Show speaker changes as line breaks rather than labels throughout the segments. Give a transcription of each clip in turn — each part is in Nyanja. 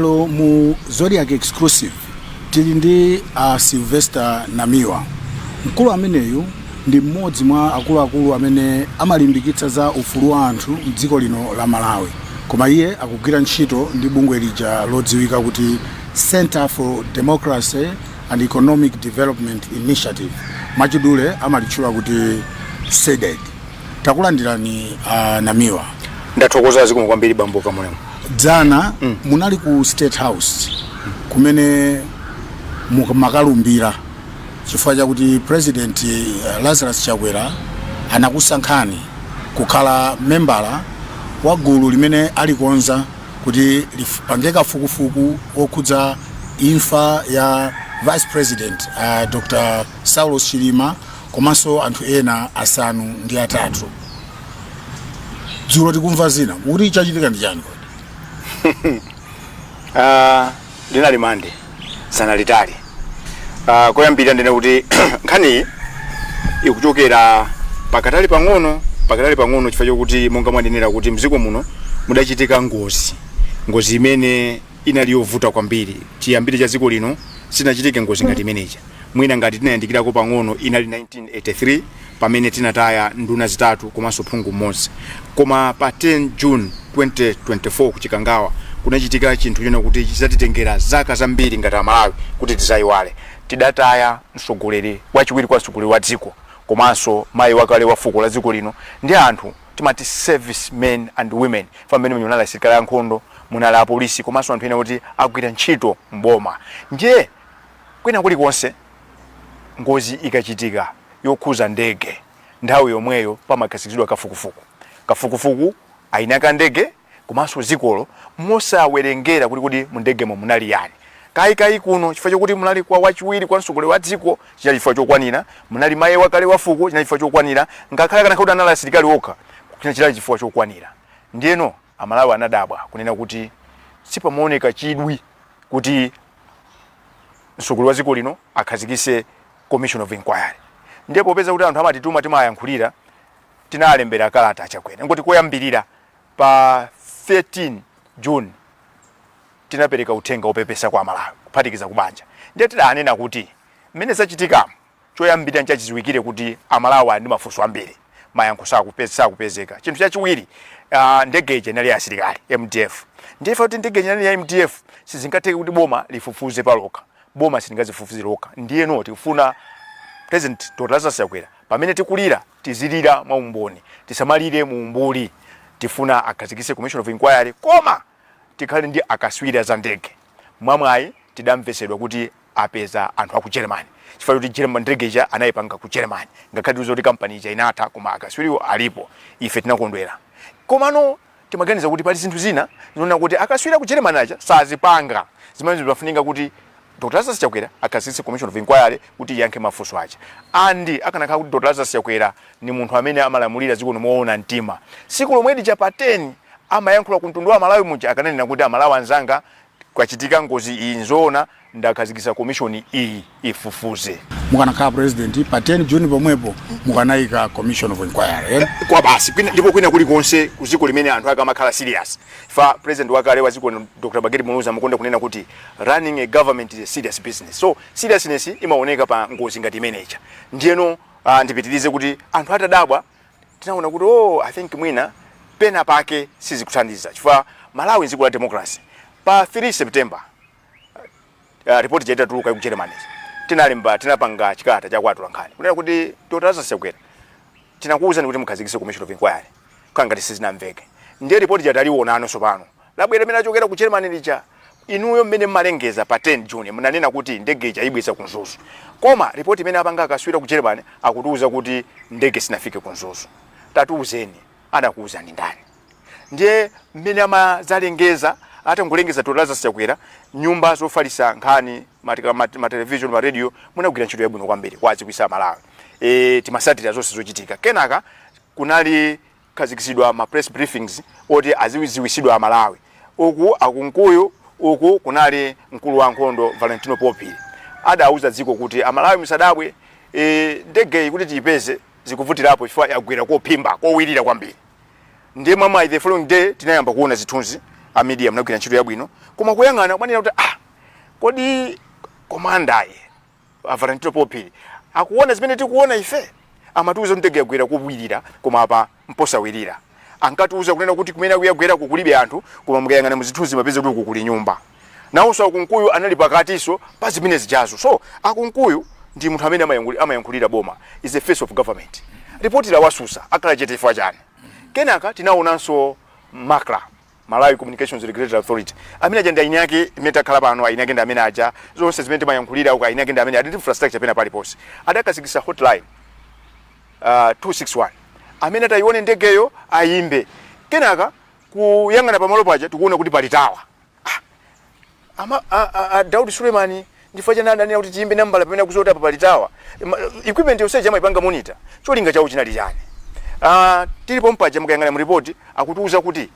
lero mu Zodiac exclusive tili ndi SILVESTER NAMIWA. Mkulu ameneyu ndi mmodzi mwa akuluakulu amene amalimbikitsa za ufulu wa anthu m'dziko lino la Malawi. Koma iye akugwira ntchito ndi bungwe lija lodziwika kuti Center for Democracy and Economic Development Initiative. Machidule amalitchula kuti CEDEDI. Takulandirani NAMIWA.
Ndathokoza zikomo kwambiri bambo kamulemu.
Dzana munali ku State House kumene makalumbira chifukwa chakuti President Lazarus Chakwera anakusankhani kukhala membala wa gulu limene alikonza kuti lipange kafukufuku okhudza imfa ya Vice President Dr. Saulos Chilima komanso anthu ena asanu ndi atatu. Dzulo tikumva zina kuti chachitika ndi chani kodi?
Linali mande sana litali. Koyambira ndine kuti nkhani ikuchokera pakatali pang'ono chifukwa chokuti monga mwanenera kuti mziko muno mudachitika ngozi imene inali yovuta kwambiri. Chiyambire cha ziko lino sinachitike ngozi ngati imeneja. Mwina ngati tinayandikirako pang'ono inali 1983 pamene tinataya nduna zitatu komanso phungu mmodzi. Koma pa 10 June 2024 kuchikangawa kunachitika chinthu chona kuti chizatitengera zaka zambiri ngati Malawi kuti tizayiwale. Tidataya mtsogoleri wachiwiri kwa mtsogoleri wa dziko komanso mayi wakale wa fuko la dziko lino ndi anthu timati service men and women pamene munali asilikali ankhondo munali apolisi komanso anthu ena kuti agwira ntchito mboma. Ndiye kwina kulikonse ngozi ikachitika yokhuza ndege nthawi yomweyo pamakhazikitsidwa kafukufuku ainaka ndege komanso zikolo mosawerengera kuti mu ndegemo munali yani. Kai kuno chifukwa chokuti munali kwa wachiwiri kwa mtsogoleri wa dziko chinali chifukwa chokwanira, munali mayi wakale wa fuko chinali chifukwa chokwanira, ngakhale kana kuti anali asilikali okha chinali chifukwa chokwanira. Ndiyeno Amalawi anadabwa kunena kuti sipamaoneka chidwi kuti mtsogoleri wa dziko lino akhazikise commission of inquiry. Ndiye popeza kuti anthu amatituma timayankhulira tinalembera kalata Chakwera ngoti koyambirira pa 13 June tinapereka uthenga opepesa kwa Malawi kuphatikiza kubanja. Ndiye tidanena kuti mmene zachitika choyambirira nchachiziwikire kuti Amalawi ndi mafunso ambiri mayankho sakupezeka. Chinthu chachiwiri ndege inali ya asilikali MDF. Ndiye kuti ndege inali ya MDF sizingateke kuti boma lifufuze palokha. Boma silingazifufuze lokha. Ndiye noti ufuna President Dr. Lazarus Chakwera pamene tikulira tizilira mwaumboni, tisamalire muumbuli. Tifuna akhazikise commission of inquiry koma tikhale ndi akaswiri za ndege. Mwamwayi tidamvesedwa kuti apeza anthu aku Germany. Chifukwa kuti Germany ndege ija anayipanga ku Germany. Ngakhale zoti company ija inatha koma akaswiriwo alipo. Ife tinakondwera. Komano timaganiza kuti pali zinthu zina zinaona kuti akaswira ku Germany aja sazipanga. Zimene zimafunika kuti Dr. Lazarus Chakwera akhazikise commission of inquiry kuti yankhe mafunso aja. Andi akanakhala kuti Dr. Lazarus Chakwera ni munthu amene amalamulira dziko moona mtima. Siku lomwe cha pa 10 amayankhula ku mtundu wa Malawi muja akanena kuti Amalawi anzanga kwachitika ngozi iyi nzoona ndakhazikisa commission iyi ifufuze.
Mukanakhala president pa 10 June pomwepo mukanayika commission of inquiry.
Kwa basi ndipo kwina kulikonse kuziko limene anthu akamakhala serious. Fa president wakale wa ziko Dr. Bageri Munuza mukonda kunena kuti running a government is a serious business. So seriousness imaoneka pa ngozi ngati manager. Ndiyeno ndipitirize kuti anthu atadabwa tinaona kuti I think mwina pena pake sizikuthandiza. Chifukwa Malawi nziko la democracy. Pa 3 September report jaita tuluka ku Germany. Tinapanga chikata cha kwatu lankhani. Kunena kuti Dr. Lazarus Chakwera tinakuwuzani kuti mukhazikise commission of inquiry. Kangati sizinamveke. Ndiye report jataliona anonso pano. Labwera mena chokera ku Germany lija inuyo mmene malengeza pa 10 June munanena kuti ndege ija ibweza ku Nzuzu. Koma report imene apanga akaswira ku Germany akutuuza kuti ndege sinafike ku Nzuzu. Tatuuzeni anakuuzani ndani. Ndiye mmene amazalengeza ata ngulengeza Dr. Lazarus Chakwera nyumba zofalisa nkhani ma television ma radio munagwira ntchito yabwino kwambiri kwazikwisa Malawi. Timasatira zonse zochitika. Kenaka kunali khazikisidwa ma press briefings oti aziwiziwisidwa Malawi. Uku akunkuyu uku kunali mkulu wa nkhondo Valentino Popili. Adauza dziko kuti Amalawi msadabwe ndege kuti tiyipeze zikuvutirapo chifukwa yagwira kophimba kowirira kwambiri. Ndiye mama the following day tinayamba kuona zithunzi a media mnagwira ntchito yabwino koma kuyang'ana kwanena kuti kodi komandaye Valentino Popili akuona zimene tikuona ife amatiuza mtege yagwera kubwirira koma apa mposawirira ankatiuza kunena kuti kumene kuyagwera kukulibe anthu koma mukayang'ana muzithuzi mapeze kuti kukuli nyumba nawonso akunkuyu anali pakatiso pa zimene zijazo so akunkuyu ndi munthu amene amayankhulira boma is the face of government ripoti la wasusa akala chete chani kenaka tinaonanso makra Malawi Communications Regulatory Authority amene ajenda ine yake imetakhala pano aine yake ndamene aja zonse zimene timayankhulira uko aine yake ndamene adi infrastructure pena pali posi adakasikisa hotline 261 amene tayione ndegeyo ayimbe kenaka kuyang'ana pamalo paja tikuona kuti pali tawa Daudi Sulemani ndifaje nani kuti tiyimbe nambala pamene kuzota pa pali tawa equipment yonse jama ipanga monitor cholinga chawo chinali chani tilipo mpaja mukayang'ana mu report akutuuza kuti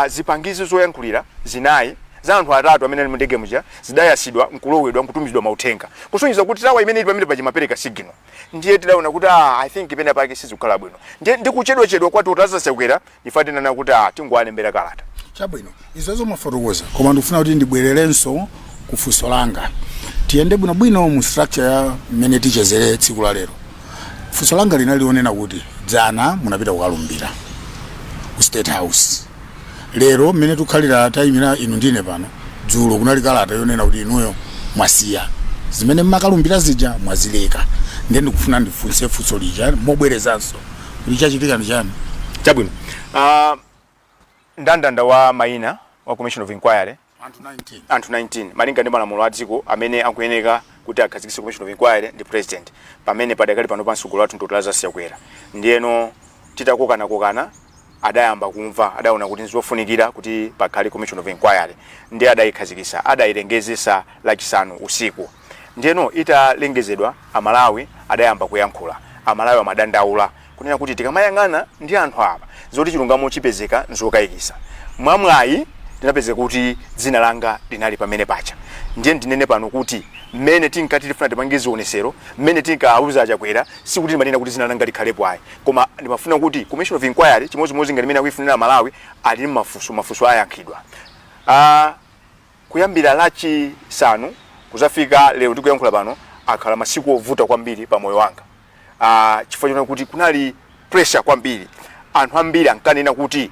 zipangizo zoyankhulira zinayi za anthu atatu amene mu ndege muja zidayasidwa nkulowedwa nkutumizidwa mauthenga kusonyeza kuti tawa imene ili pamene paja mapereka signal ndiye tidaona kuti I think pena pake sizikhala bwino ndiye ndikuchedwa kwati utasasekwera ifate nana kuti tingwalembera kalata
chabwino izozo mafotokoza koma ndifuna kuti ndibwererenso kufunso langa tiyende bwino mu structure ya mmene tichezere tsiku la lero funso langa linalionena kuti dzana munapita kukalumbira ku State House lero mmene tukhalira tayimira inu ndine pano dzulo kunali kalata yonena kuti inuyo mwasiya zimene mmakalumbira zija mwazileka ndiye ndikufuna ndifunse funso lija mobwerezanso kuti chachitika ndi chani
chabwino ndandanda wa maina wa Commission of Inquiry anthu 19 malinga ndi malamulo a dziko amene akuyeneka kuti akhazikitse Commission of Inquiry ndi president pamene padakali pano pansogolo wathu ndotolaza siyakwera ndiyeno titakokana adayamba kumva adaona kuti nzofunikira kuti pakhale Commission of Inquiry ndi adayikhazikisa adayilengezesa lachisanu usiku ndiyeno italengezedwa amalawi adayamba kuyankhula amalawi amadandaula kunena kuti tikamayang'ana ndi anthu apa zoti chilungamo chipezeka nzokayikisa mwamwayi tinapezeka kuti dzina langa linali pamene pacha ndiye ndinene pano kuti mmene tinkati tifuna tipangize onesero mmene tinkauza achakwera sikuti manena kuti dzina langa likhalepo ayi koma ndimafuna kuti Commission of Inquiry chimodzi ngati mmene akuifunira Malawi ali mafuso ayankhidwa kuyambira lachisanu kuzafika lero tikuyankhula pano akhala masiku ovuta kwambiri pa moyo wanga chifukwa chona kuti kunali pressure kwambiri anthu ambiri ankanena kuti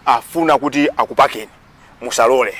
afuna kuti akupakeni musalole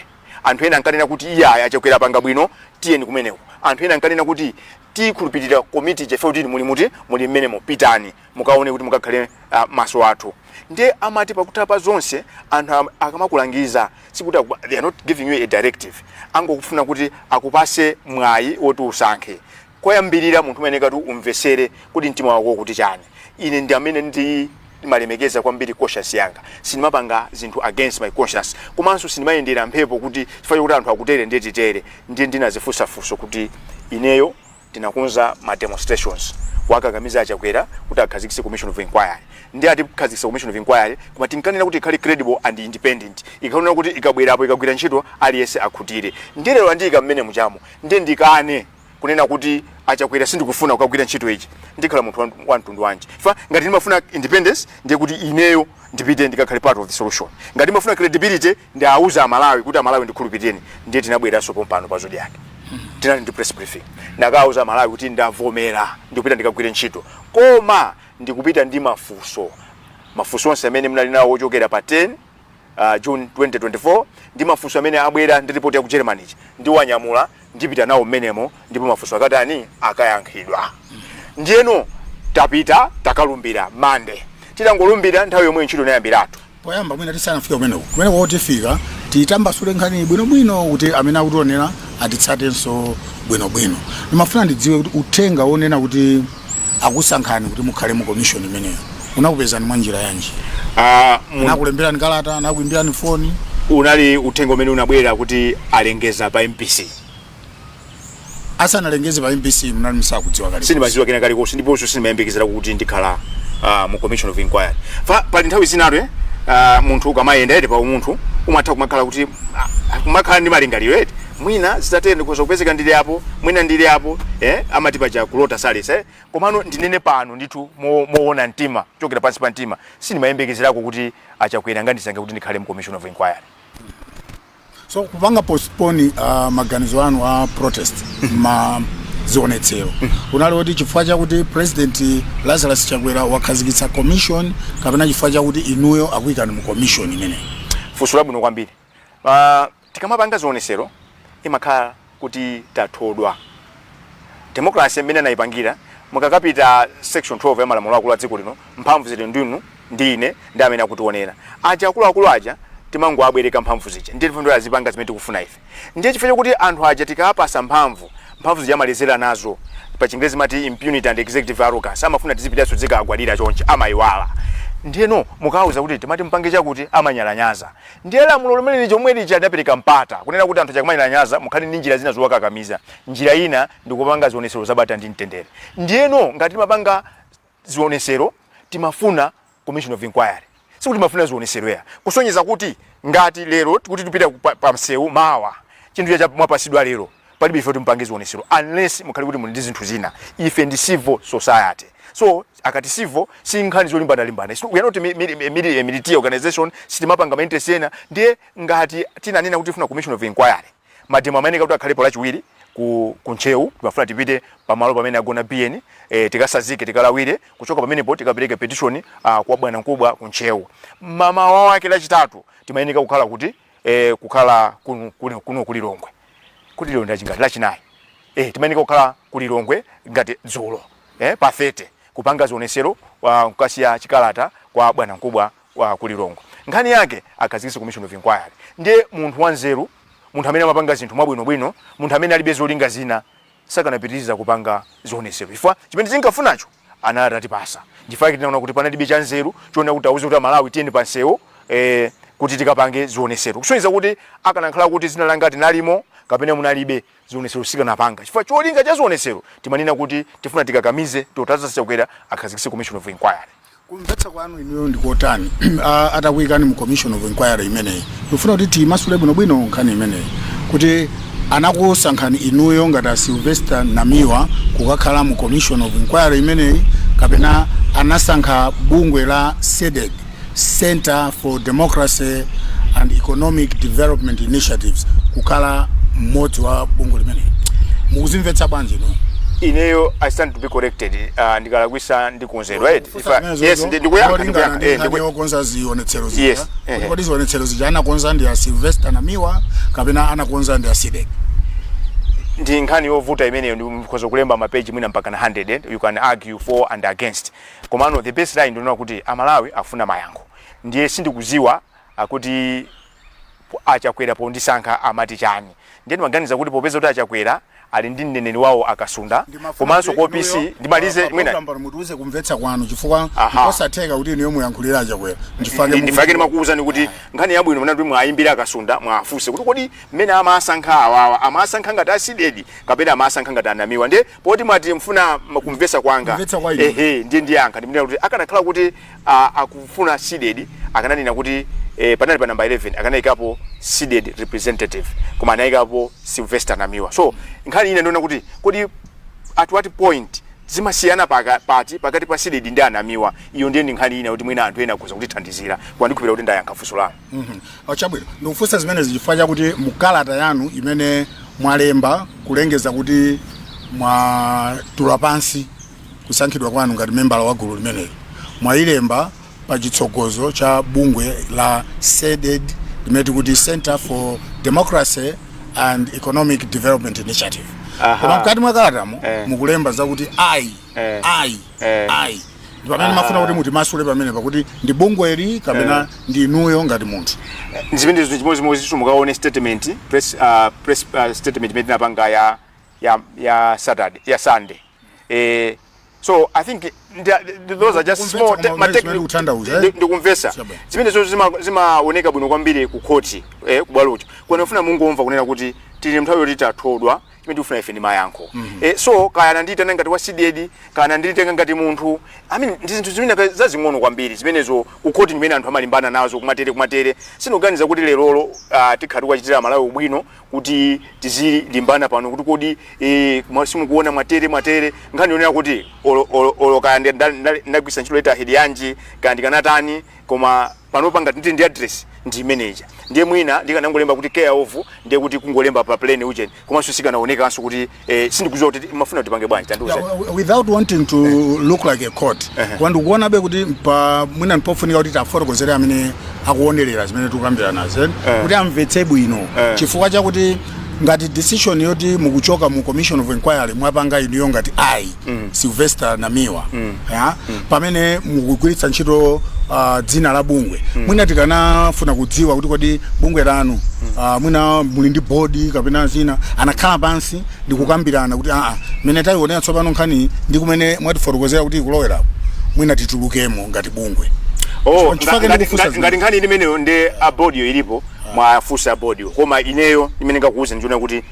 anthu ena ankanena kuti iya achakwera panga bwino tiyeni kumeneko anthu ena ankanena kuti tikhulupirira committee jefe kuti muli mmenemo pitani mukaone kuti mukakhale maso athu ndiye amati pakutapa zonse anthu akamakulangiza sikuti they are not giving you a directive angokufuna kuti akupase mwayi woti usankhe koyambirira munthu umeneka tu umvesere kuti mtima wako kuti chani ine ndi amene ndi malemekeza kwambiri conscience yanga sinimapanga zinthu against my conscience komanso sinimayendera mphepo kuti chifukwa kuti anthu akutere ndiye titere ndiye ndinazifunsafunso kuti ineyo tinakonza ma demonstrations wakakamiza achakwera kuti akhazikitse Commission of Inquiry ndiye atikhazikitsa Commission of Inquiry koma tinkanena kuti ikhale credible and independent ikaona kuti ikabwerapo ikagwira ntchito aliyese akhutire ndiye lero andika mmene muchamo ndiye ndikane kunena kuti achakwera sindikufuna kukagwira ntchito ichi ndikhala munthu wa mtundu wanji fa ngati ndimafuna independence ndiye kuti ineyo ndipite ndikakhale part of the solution ngati ndimafuna credibility ndi auza amalawi kuti amalawi ndikhulupireni ndiye tinabweranso pompano pa Zodiac tinali ndi press briefing ndakauza amalawi kuti ndavomera ndikupita ndikagwire ntchito koma ndikupita ndi mafuso onse amene mnali nawo ochokera pa 10 June 2024 ndi mafuso amene abwera ndi report ya ku Germany ndi wanyamula ndipita nawo mmenemo ndipo mafuso akatani akayankhidwa ndiyeno tapita takalumbira Monday titangolumbira nthawi yomwe ntchito inayambiratu
poyamba mwina tisanafika kumene kotifika titambasule nkhani bwino kuti amene akutionera atitsatenso bwino ndimafuna ndidziwe kuti uthenga wonena kuti akusankhani kuti mukhale mu commission imeneyo unakupezani mwa njira yanji nakulemberani kalata nakuimbirani phone
unali uthenga umene unabwera kuti alengeza pa MPC
asanalengeze pa MPC mnali msakudziwa kale
sinimadziwa kena kale kosi ndiponso sinimayembekezera kuti ndikhala mu Commission of Inquiry pali nthawi zinato munthu ukamayenda ete pa umunthu umatha kumakhala kuti kumakhala ndi malingaliro mwina zitatende kuza kupezeka ndili apo mwina ndili apo amati paja kulota salisa komano ndinene pano ndithu moona mtima chokera pansi pa mtima sinimayembekezerako kuti achakwera ngandisange kuti ndikhale mu Commission of Inquiry
So kupanga postpone maganizo anu a protest ma zionetsero unali kuti chifukwa chakuti president Lazarus Chakwera wakhazikitsa commission kapena chifukwa chakuti inuyo akuyikani mu commission imene
fusula bwino kwambiri tikamapanga zionetsero imakhala kuti tathodwa democracy imene nayipangira mukakapita section 12 ya malamulo akulu a dziko lino mphamvu zili ndinu ndine ndi amene akutionera aja akulu aja timango abwereka mphamvu zija ndiye tifundo azipanga zimene tikufuna ife ndiye chifukwa kuti anthu aja tikapasa mphamvu zijamalezera nazo pa Chingerezi mati impunity and executive arrogance amafuna tizipitaso zikagwadira chonchi amayiwala ndiyeno mukauza kuti timati mpange chakuti amanyalanyaza ndiye lamulo limene lichomwe lija adapereka mpata kunena kuti anthu chakumanyalanyaza mukhali ndi njira zina zowakakamiza njira ina ndikupanga zionetsero zabata ndi mtendere ndiyeno ngati timapanga zionetsero timafuna commission of inquiry sikuti timafuna zionetsero ya kusonyeza kuti ngati lero kuti tupita pa msewu mawa chinthu cha mwapasidwa lero palibe ife timpange zionetsero unless mukhali kuti muli ndi zinthu zina ife ndi civil society so akati civil sinkhani zolimbana so we are not a military organization sitimapanga interest ena ndiye ngati tinanena kuti tifuna commission of inquiry mademo amene kuti akhalepo lachiwiri ku nchewu timafuna tipite pamalo pamene agona BN tikasazike tikalawire kuchoka pamenepo tikapereka petition kwa bwana mkubwa ku nchewu mama wake lachitatu timayeneka kukhala kuti kukhala kuno kulilongwe kuti lero ndachingati lachinayi timayeneka kukhala kulilongwe ngati dzulo pa 30 kupanga zionetsero kukasiya chikalata kwa bwana mkubwa wa kulilongwe nkhani yake akhazikitse commission of inquiry ndiye munthu wanzeru munthu amene amapanga zinthu mwabwinobwino munthu amene alibe zolinga zina sakanapitiriza kupanga zionetsero chifukwa chimene tinkafunacho anatatipasa chifukwa tinaona kuti panalibe chanzeru choona kuti auze kuti Malawi tiyeni pansewo kuti tikapange zionetsero kusonyeza kuti akanakhala kuti zina langati nalimo kapena munalibe zionetsero sikanapanga chifukwa cholinga cha zionetsero timanena kuti tifuna tikakamize totaza Chakwera akhazikitse commission of inquiry
kumvetsa kwanu inuyo ndikotani atakuyikani mu commission of inquiry imeneyi tifuna kuti timasule bwinobwino nkhani imeneyi kuti anakusankhani inuyo ngati Sylvester Namiwa kukakhala mu commission of inquiry imeneyi kapena anasankha bungwe la CEDEDI Center for Democracy and Economic Development Initiatives kukhala mmodzi wa bungwe limeneyi mukuzimvetsa bwanji ino
ineyo I stand to be corrected ndikalakwisa ndikonzedwa yes
ndikuyakonza zionetsero zija kodi zionetsero zija anakonza ndi a Sylvester Namiwa kapena anakonza ndi a CDEDI
ndi nkhani yovuta imeneyo ndikhoza kulemba mapeji mwina mpaka na 100 you can argue for and against komano the best line ndinoona kuti Amalawi afuna mayankho ndiye sindikuziwa kuti Achakwera pondisankha amati chani ndiye maganiza kuti popeza kuti Achakwera ali ndi mneneri wawo akasunda komanso ku OPC ndimalize mwina
mutuze kumvetsa kwanu chifukwa osatheka kuti niyo muyankhulira Achakwera
ndifake ndimakuuza kuti nkhani yabwino mwana kuti mwayimbira akasunda mwafunse kuti kodi mmene amasankha awawa amasankha ngati a CDEDI kapena amasankha ngati Namiwa ndiye poti mwati mfuna kumvetsa kwanga ndiye ndiyankha ndimene kuti akanakhala kuti akufuna CDEDI akananena kuti panali pa number 11 akanayikapo CDEDI representative koma anayikapo Sylvester Namiwa so nkhani ine ndona kuti kodi at what point zimasiyana pakati pa CDEDI ndi Namiwa iyo ndiye nkhani ine kuti mwina anthu ena akuza kutithandizira kwa ndikupira kuti ndayankha funso lanu
chabwino ndikufunsa zimene zichifukwa kuti mukalata yanu imene mwalemba kulengeza kuti mwatula pansi kusankhidwa kwanu ngati membala wa gulu limeneli mwayilemba pa chitsogozo cha bungwe la CEDEDI limeti kuti Center for Democracy and Economic Development Initiative koma mkati mwakalatamo mukulemba zakuti ai pamene mafuna kuti muti masule pamene pakuti ndi bungweli kapena ndi inuyo ngati munthu
zimene zimodzi mukaone statement press statement imene tinapanga ya Saturday ya Sunday so I think those are just small ndikumvesa zimene zimaoneka bwino kwambiri ku court kubwalocho kunafuna mungomva kunena kuti tili nthawi yoti tathodwa chimene tifuna ife ndi mayankho so kaya ndita ngati wa CDEDI kana ndita ngati munthu I mean zinthu zimene zazing'ono kwambiri zimenezo ku court imene anthu amalimbana nazo kumatere sinoganiza kuti lerolo tikhati kwachitira Malawi ubwino kuti tizilimbana pano kuti kodi simukuona mwatere nkhani yonera kuti olo kaya ndagwisa ntchito leta hedi yanji kandi kanatani koma panopanga ndi address ndi manager ndiye mwina ndikanangolemba kuti care of ndiye kuti kungolemba pa plane uje komanso sikanaonekanso kuti sindikuziwa kuti mafuna kuti pange bwanji tanduza
without wanting to look like a court wandu kuona be kuti pa mwina ndipofunika kuti tafotokozere amene akuonerera zimene tukambira nazo kuti amvetse bwino chifukwa chakuti ngati decision yoti mukuchoka mu commission of inquiry mwapanga iniyo ngati Sylvester Namiwa pamene mukugwiritsa ntchito dzina la bungwe mwina tikanafuna kudziwa kuti kodi bungwe lanu mwina muli ndi board kapena zina anakhala pansi ndikukambirana kuti mene taionera tsopano nkhani ndi kumene mwatifotokozera kuti kulowera mwina titulukemo ngati bungwe
ngati nkhani imeneyo ndi board yo ilipo mwafusa board koma ineyo imene ngakuuza ndiona kuti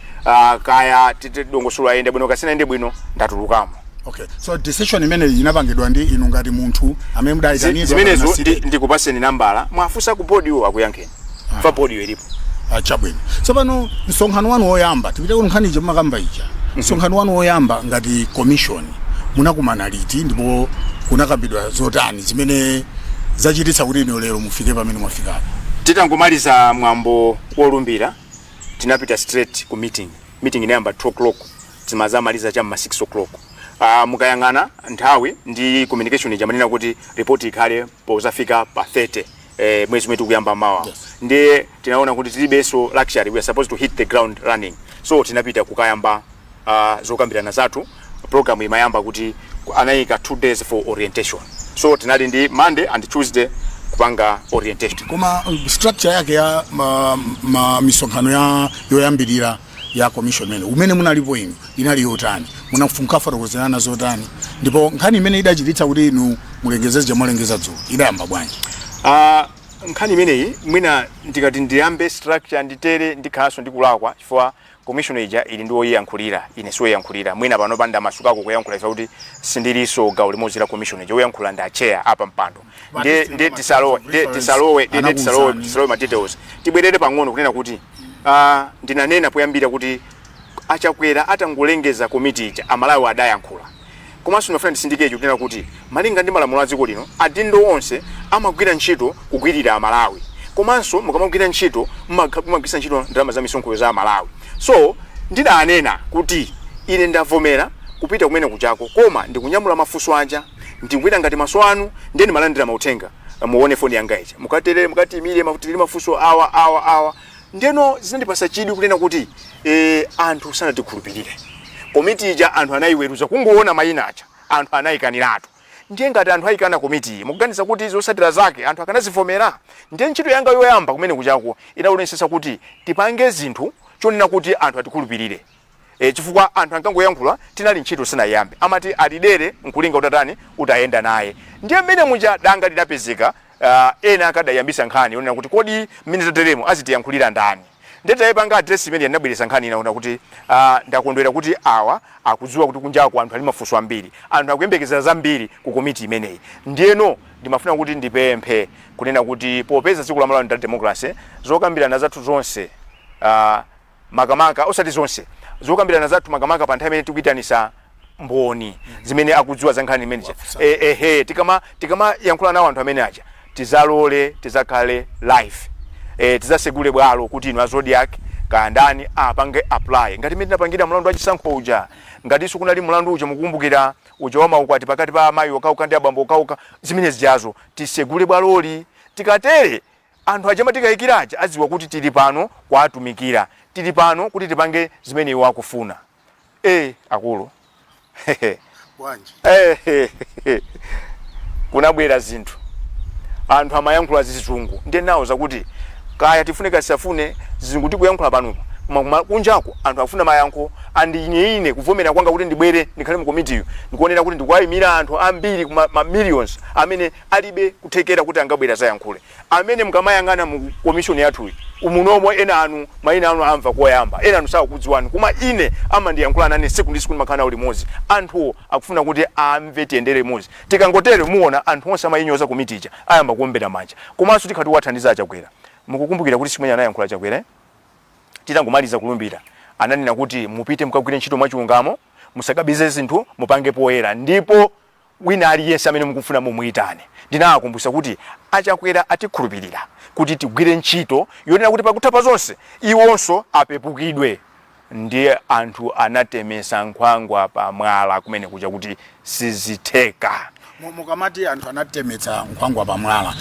kaya dongosolo ayende bwino kasina ende bwino ndatulukamo.
Okay, so decision imene inapangidwa ndi inu ngati munthu amene mudayitaniza
zimenezo ndikupaseni nambala mwafusa ku board yo akuyankheni fa board yo ilipo
chabwino. So pano msonkhano wanu woyamba tipite ku nkhani makamba ija msonkhano wanu woyamba ngati commission munakumana liti ndipo kunakambidwa zotani zimene zachititsa kuti ino lero mufike pamene mwafika?
Titangomaliza mwambo wolumbira tinapita straight ku meeting inayamba 2 o'clock timazamaliza chamma 6 o'clock. Mukayangana nthawi ndi communication ijamanena kuti report ikhale pozafika pa 30 mwezi mwetu kuyamba mawa. Ndiye tinaona kuti tilibeso luxury, we are supposed to hit the ground running. So tinapita kukayamba zokambirana zathu. Program imayamba kuti anayika 2 days for orientation. So tinali ndi Monday and Tuesday kupanga orientation.
Koma structure yake ya misonkhano ya yoyambirira ya commission mene umene munalipo inu inali yotani munafunka fotokozerana zotani ndipo nkhani imene idachititsa kuti inu mulengezeze jamolengeza dzulo idayamba bwanji?
Nkhani imeneyi mwina ndikati ndiyambe structure nditere ndikhaso ndikulakwa chifukwa commission ija ili ndi oyankhulira ine so yankhulira mwina pano panda masukako kuyankhula ifa kuti sindiliso gawo limodzi la commission ija oyankhula ndi chair apa mpando ndiye tisalowe ma details tibwerere pang'ono kunena kuti ndinanena poyambira kuti achakwera atangolengeza committee ija amalawi adayankhula komanso ndinafuna ndisindikecho kunena kuti malinga ndi malamulo a dziko lino adindo onse amagwira ntchito kugwirira amalawi komanso mukamagwira ntchito mumagwisa ntchito ndalama za misonkho za amalawi. So ndidanena kuti ine ndavomera kupita kumene kuchako koma ndikunyamula mafunso anja ndikuita ngati maso anu ndiye ndimalandira mauthenga muone phone yanga ija mukatere mukatimire mafutiri mafunso awa ndeno zinandipasa chidwi kunena kuti anthu sanatikhulupirire committee ija anthu anayiweruza kungoona mayina acha anthu anayikaniratu ndiye ngati anthu ayikana committee mukuganiza kuti zosatira zake anthu akanazivomera ndiye ntchito yanga yoyamba kumene kuchako inaonetsa kuti tipange zinthu chonena kuti anthu atikhulupirire chifukwa anthu ankangoyankhula tinali ntchito sinayambe amati alidere nkulinga utatani utayenda naye ndiye mmene muja danga lidapezeka ena akadayambisa nkhani yonena kuti kodi mmene tateremo azitiyankhulira ndani ndetaye panga address imene yanabweresa nkhani inaona kuti ndakondwera kuti awa akudziwa kuti kunjako anthu ali mafunso ambiri anthu akuyembekezera zambiri ku committee imeneyi ndiyeno ndimafuna kuti ndipemphe kunena kuti popeza tsiku la malawi ndi democracy zokambirana zathu zonse makamaka osati zonse zokambirana zathu makamaka pa nthawi imene tikuitanisa mboni zimene akudziwa za nkhani imene tikama yankhula nawo anthu amene aja tizalole tizakhale live tizasegule bwalo kuti inu Zodiac kandani apange apply ngati mmene tinapangira mlandu wa chisankho uja ngatiso kunali mlandu uja mukumbukira uja wa maukwati pakati pa amayi okauka ndi abambo okauka zimene zijazo tisegule bwaloli tikatere anthu aja matikayikiraja adziwa kuti tili pano kwatumikira tili pano kuti tipange zimene iwo akufuna akulu
bwanji
kunabwera zinthu anthu amayankhula zizungu ndiye nawo zakuti kaya tifuneka safune zizungu tikuyankhula pano kunjako anthu afuna mayankho andi ine kuvomera kwanga kuti ndibwere ndikhale mu committee ndikuonera kuti ndikuwayimira anthu ambiri ma millions amene alibe kuthekera kuti angabwera zayankhule amene mkamayangana mu commission yathu umunomo ena anu mayina anu amva koyamba ena anu sawa kudziwani kuma ine amandiyankhula nane siku ndi siku makana uli mozi anthu akufuna kuti amve tiyendere mozi tikangotere muona anthu onse amayinyoza committee ija ayamba kuombera manja komanso tikhati wathandiza achakwera mukukumbukira kuti simenya anayankhula achakwera titangomaliza kulumbira ananena kuti mupite mukagwire ntchito mwachilungamo musakabize zinthu mupange poyera ndipo wina aliyense amene mukufuna mumuitane ndinawakumbutsa kuti achakwera atikhulupirira kuti tigwire ntchito yonena kuti pakutha pa zonse iwonso apepukidwe. Ndiye anthu anatemesa nkhwangwa pa mwala kumene kuja kuti sizitheka.
Mukamati anthu anatemetsa nkhwangwa pa mwala,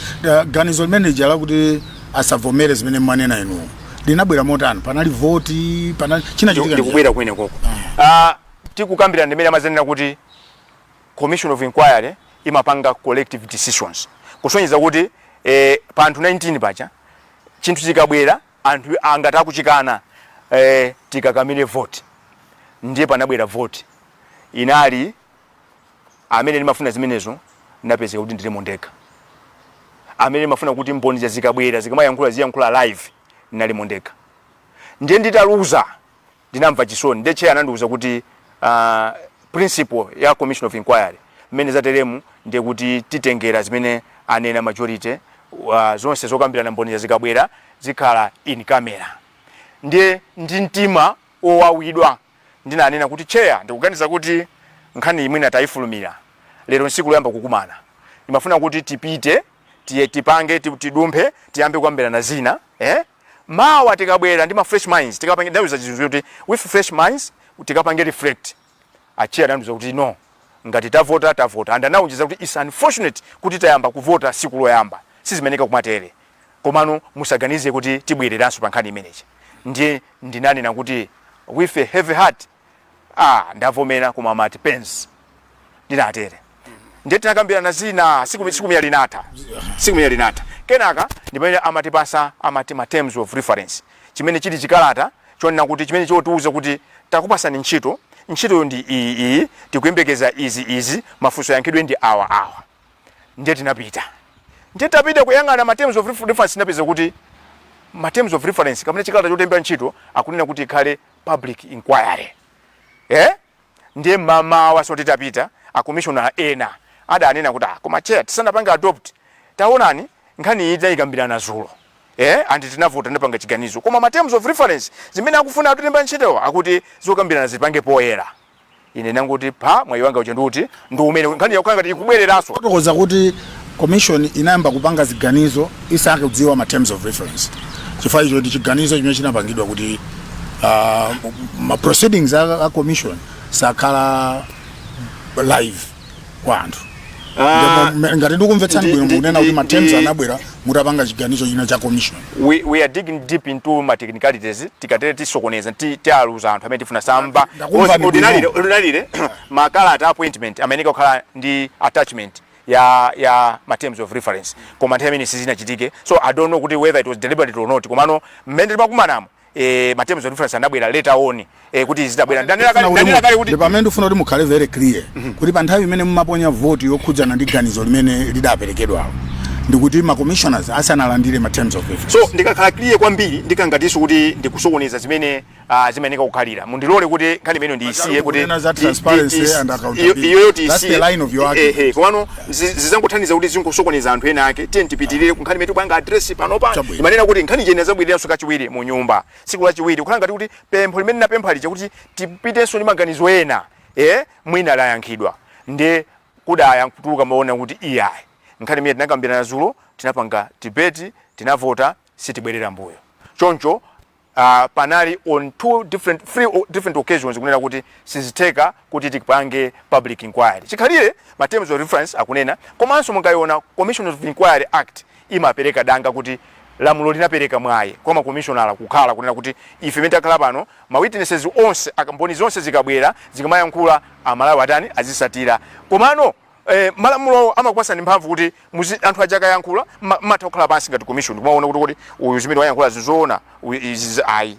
ganizo limene jala kuti asavomere zimene mmanena inu linabwera motani? Panali voti, panali china chitika
ndikubwera kwene koko. Tikukambira ndimene amazanena kuti Commission of Inquiry imapanga collective decisions. Kusonyeza kuti pa anthu 19 pacha chinthu chikabwera anthu angata kuchikana tikakamire vote. Ndiye panabwera vote. Inali amene limafuna zimenezo napeza kuti ndile mondeka. Amene limafuna kuti mboni zikabwera zikamayankhula ziyankhula live nali mondeka. Ndiye nditaluza ndinamva chisoni. Ndiye chair anandiuza kuti principle ya Commission of Inquiry mmene zateremu ndiye kuti titengera zimene anena majority zonse zokambira na mboni zikabwera zikhala in camera. Ndiye ndi mtima owawidwa ndinanena kuti chair ndikuganiza kuti nkhani imwe natayifulumira lero nsiku loyamba kukumana imafuna kuti tipite tipange tidumphe tiyambe kuambira na zina mawa tikabwera ndi ma fresh minds tikapange ndauza chizungu kuti with fresh minds tikapange reflect. Chair anandiuza kuti no, ngati tavota and anawujiza kuti it's unfortunate kuti tayamba kuvota siku loyamba sizimeneka kumatere komano musaganize kuti tibwereranso pa nkhani imeneyi. Ndiye ndinanena kuti with a heavy heart ndavomera koma mati pens ndinatere. Ndiye tinakambira na zina siku miyalinata kenaka ndipene amatipasa ma terms of reference chimene chili chikalata chonena kuti chimene chotiuza kuti takupasani ntchito ndi iyi tikuyembekeza izi mafunso yankhidwe ndi awa. Ndiye tinapita kuyang'ana ma terms of reference napeza kuti ma terms of reference kamene chikalata chotembera ntchito akunena kuti ikhale public inquiry. Ndiye mama wasoti tapita a commissioner ena adanena kuti koma chair tisanapanga adopt taonani nkhani ita ikambirana zulo andi tinavota ndapanga chiganizo koma ma terms of reference zimene akufuna atotembera ntchito akuti zokambirana zipange poyera. Ine nanguti mwayi wanga uche nduti ndi umene nkhani yakukhala ngati ikubwereranso
kutokoza kuti commission inayamba kupanga ziganizo isake kudziwa ma terms of reference. Chifukwa icho ndi chiganizo chimene chinapangidwa kuti ma proceedings a commission sakhala live kwa anthu. Ngati ndikumvetsani bwino munena kuti ma terms anabwera mutapanga chiganizo china cha commission.
We are digging deep into ma technicalities tikatere tisokoneza tialuza anthu amene tifuna samba ordinary makalata appointment amene kukhala ndi attachment ya ma terms of reference koma nthawi imene sizinachitike. So I don't know kuti whether it was deliberate or not komano mmene timakumanamo ma terms of reference anabwera later on kuti zitabwera ndanena kale kuti
pamene ndifuna kuti mukhale very clear kuti pa nthawi imene mumaponya vote yokhudzana ndi ganizo limene lidaperekedwa ndikuti ma commissioners asanalandire ma terms of reference.
So ndikakhala clear kwambiri ndikangatiso kuti ndikusokoneza zimene zimeneka kukhalira mundilole kuti nkhani imene ndiyisiye kuti
transparency and accountability. That's the line of your argument.
Komano zizangothandiza kuti zingosokoneza anthu ena ake tipitirire ku nkhani imene tikupanga address panopa imanena kuti nkhani ije zabwiriranso kachiwiri mu nyumba siku lachiwiri kukhala ngati kuti pempho limene napempha lija kuti tipitenso ndi maganizo ena mwina layankhidwa ndiye kudaya kutuluka maona kuti iyayi nkhani imene tinakambirana zulo tinapanga debate tinavota sitibwerera mbuyo choncho panali on three different occasions kunena kuti sizitheka kuti tipange public inquiry. Chikhalire ma terms of reference akunena komanso mungayiona Commission of Inquiry Act imapereka danga kuti lamulo linapereka mwayi koma commissioner kukhala kunena kuti ife imene takhala pano ma witnesses onse mboni zonse zikabwera zikamayankhula amalawi atani azisatira komano malamulo amakwasa ndi mphamvu kuti anthu ajaka yankhula matha kukhala pansi ngati commission kumaona kuti uyu zimene wayankhula zizoona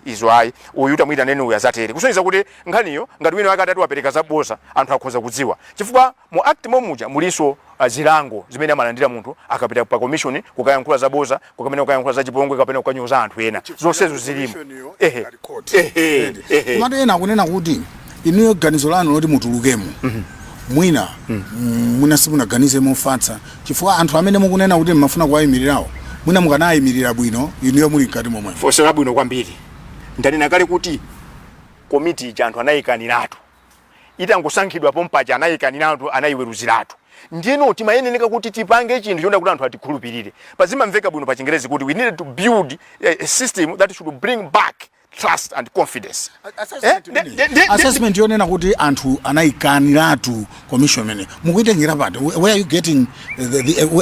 izo ayi uyu utamwita nene uyu azatere kusonyeza kuti nkhaniyo ngati wina wakati wapereka zabosa anthu akhoza kudziwa chifukwa mu act momuja muliso zilango zimene amalandira munthu akapita pa commission kukayankhula zabosa kukamene kukayankhula zachipongwe kapena kukanyoza anthu ena zonsezo zilimo
matu ena akunena kuti inuyo ganizo lanu loti mutulukemo mwina simunaganize mofatsa chifukwa anthu amene mukunena kuti mmafuna kuwayimirirawo mwina mukanayimirira bwino inuyo muli mkati momwe
fosera bwino kwambiri ndanena kale kuti komiti cha anthu anayikaniratu itangosankhidwa pompacha anayikaniratu anayiweruziratu ndiyeno timayeneka kuti tipange chinthu chonda kuti anthu atikhulupirire pazimamveka bwino pa Chingerezi kuti we need to build a system that should bring back trust and confidence.
Assessment yonena kuti anthu anaikaniratu commission mene mukuitengera pati, where are you getting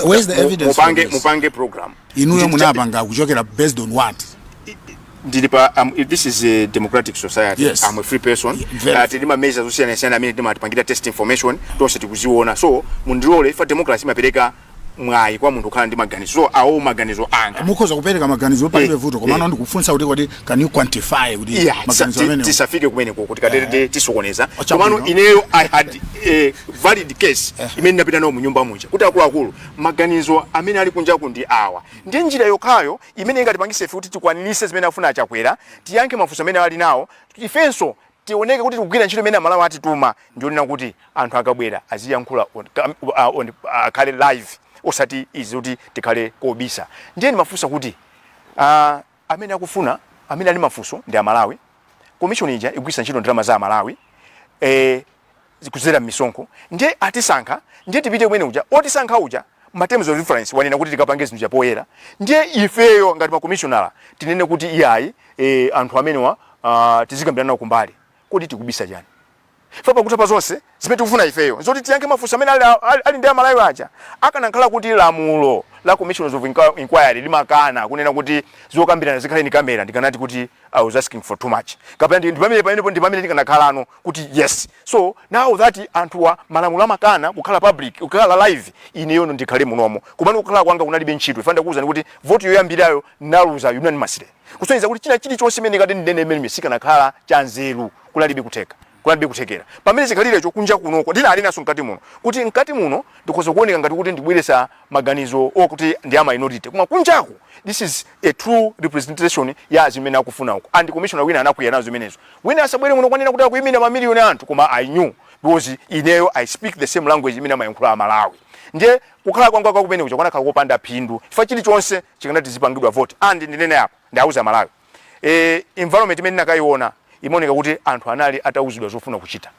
where's the evidence?
Mupange program
inuyo munapanga kuchokera based on what?
This is a democratic society.
Yes.
I'm a free person. Tidima measures usiyana amene timatipangira test information tonse tikuziona. So mundilole ifa democracy mapereka mwayi kwa munthu khala ndi maganizo. So awo maganizo anga
mukhoza kupereka maganizo palibe vuto komano ndikufunsa kuti can you quantify kuti maganizo amene
tisafike kumene kuti kadete tisokoneza komano ineyo I had a valid case imene napita nawo mu nyumba munja kuti akulu maganizo amene ali kunjaku ndi awa ndi njira yokhayo imene ingatipangise ife kuti tikwanilise zimene afuna achakwera tiyankhe mafunso amene ali nawo ifenso tioneke kuti tikugwira ntchito imene amalawa atituma ndionena kuti anthu akabwera aziyankhula akhale live osati izi kuti tikhale kobisa. Ndiye mafunsa kuti amene akufuna amene ali mafunso ndi amalawi commission ija igwisa ntchito ndalama za amalawi zikuzera misonko ndiye atisankha ndiye tipite kumene uja otisankha uja terms of reference wanena kuti tikapange zinthu zapoyera ndiye ifeyo ngati ma commissioner tinene kuti iyayi anthu amenewa tizikambirana nawo kumbali kuti tikubisa chani fapa kutapa zonse zimene tikufuna ifeyo zoti tiyankhe mafunso amene ali ndi amalawi aja akanakhala kuti lamulo la commissioners of inquiry limakana kunena kuti zokambirana zikhale ni kamera ndikanati kuti I was asking for too much kapena ndipamene tikanakhalano kuti yes. So now that anthuwa malamulo amakana kukhala public kukhala live ineyo ndikhale munomo kumene kukhala kwanga kunalibe ntchito ifanda kuwuzani kuti vote yoyambirayo naluza unanimously kusonyeza kuti china chilichonse imene ngati ndene imene sikanakhala chanzeru kulalibe kutekera pamene zikhalire chokunja kunoko ndina ali naso mkati muno kuti mkati muno ndikhoza kuoneka ngati kuti ndibweresa maganizo okuti ndi ama minority kuma kunjaku this is a true representation ya zimene akufuna uko and commissioner wina anakuya nazo zimenezo wina asabwere muno kwanena kuti akuyimina mamiliyoni anthu koma I knew because ineyo I speak the same language imene amayankhula Malawi ndiye kukhala kwanga kumene kuja kwanakhala kopanda phindu ifa chilichonse chikanati zipangidwa vote and ndinene apo ndauza Malawi environment imene nakayiona imoneka kuti anthu anali atauzidwa zofuna kuchita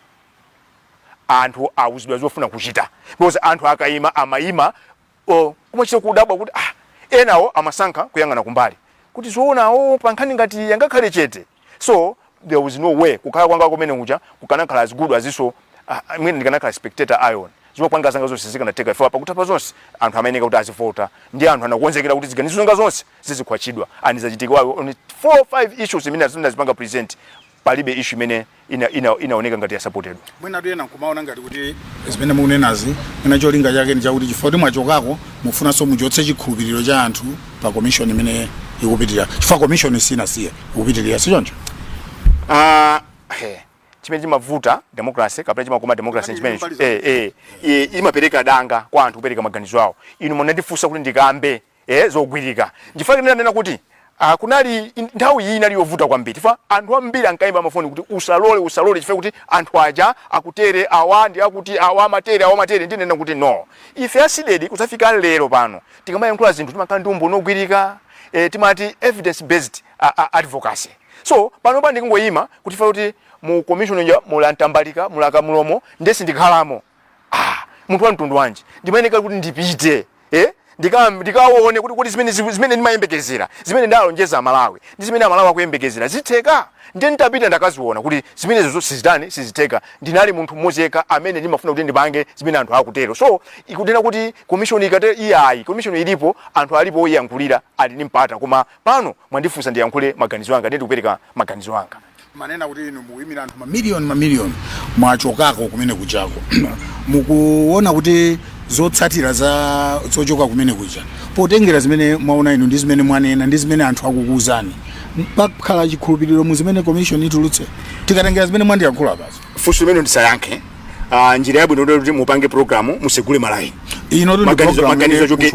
anthu auzidwa zofuna kuchita because anthu akayima amayima kumachita kudabwa kuti enawo amasankha kuyangana kumbali kuti zoona pankhani ngati yangakhale chete. So there was no way kukhala kwanga kumene kuja kukanakhala as good as iso mwene ndikanakhala spectator iron zopanga zanga zonse zikanateka ifa pakutapa zonse anthu amayeneka kuti azivota ndi anthu anakonzekera kuti ziganizo zanga zonse zizikhwachidwa and zachitika 4 or 5 issues imene zimanga present palibe issue imene inaoneka ngati ya supported.
Mwina tuyena kumaona ngati kuti zimene munenazi mwina cholinga chake ndi chakuti chifukwa mwachokako mufuna so muchotse chikhulupiriro cha anthu pa commission imene ikupitirira chifukwa commission sinasiya ikupitirira sichoncho.
Chimene chimavuta democracy kapena chimakoma democracy chimene imapereka danga kwa anthu kupereka maganizo awo inu munandifunsa kuti ndikambe zogwirika ndifake ndinanena kuti kunali nthawi iyi inali yovuta kwambiri fa anthu ambiri ankayimba amafoni kuti usalole chifukwa kuti anthu aja akutere awa ndi akuti awa matere ndinena kuti no ife ya CDEDI kusafika lero pano tikamayankhula zinthu timakhala ndi umboni ogwirika timati evidence based advocacy. So pano pa ndikungoyima kuti fa kuti mu commission ya mulantambalika mulaka mulomo ndesi ndikhalamo munthu wa mtundu wanji ndimayeneka kuti ndipite ndikaone kuti zimene ndimayembekezera zimene ndalonjeza Malawi ndi zimene Malawi akuyembekezera zitheka ndiye nditapita ndakaziona kuti zimene zonse siziteka ndinali munthu mmodzi yekha amene ndimafuna kuti ndipange zimene anthu akutero. So ikutena kuti commission ikate iyayi commission ilipo anthu alipo oyankhulira ali ndi mpata koma pano mwandifunsa ndiyankhule maganizo anga ndi kupereka maganizo anga
manena kuti inu muimira anthu mamiliyoni mwachokako kumene kuchako mukuona kuti zotsatira za zochoka kumene kuja potengera zimene mwaona inu ndi zimene mwanena ndi zimene anthu akukuuzani pakhala chikhulupiriro mu zimene commission itulutse tikatengera zimene mwandiyankhula basi
funso limene ndisayankhe njira yabwino kuti mupange program musegule malaini
ino ndi
maganizo choke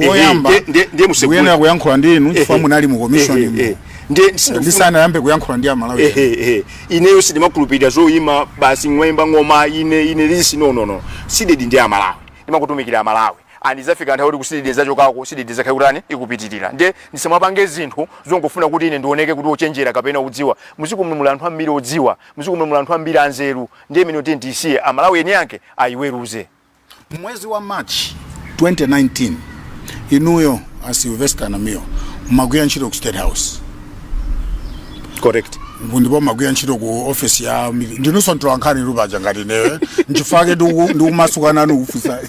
ndiye musegule
kuyankhula ndi inu chifukwa munali mu commission ndisana yambe kuyankhula ndi Malawi
ineyo sindimakhulupirira zoyima basi ngwemba ngoma ine lisi no CDEDI ndi Malawi ndimakutumikira Malawi andizafika nthawi kuti CDEDI zachokako CDEDI zakhaurani ikupitirira ndiye ndisamapange zinthu zongofuna kuti ine ndioneke kuti ochenjera kapena udziwa muzikumwe anthu ambiri odziwa muzikumwe anthu ambiri anzeru ndiye mino tentisiye Malawi eni yake ayiweruze.
mwezi wa March 2019 inuyo a Sylvester Namiwa magwira ntchito ku State House.
Correct.
Ndipo magwira ntchito ku office ya ndinonso ntolankhani lubaja ngati newe nchifake ndikumasuka nanu kufusa.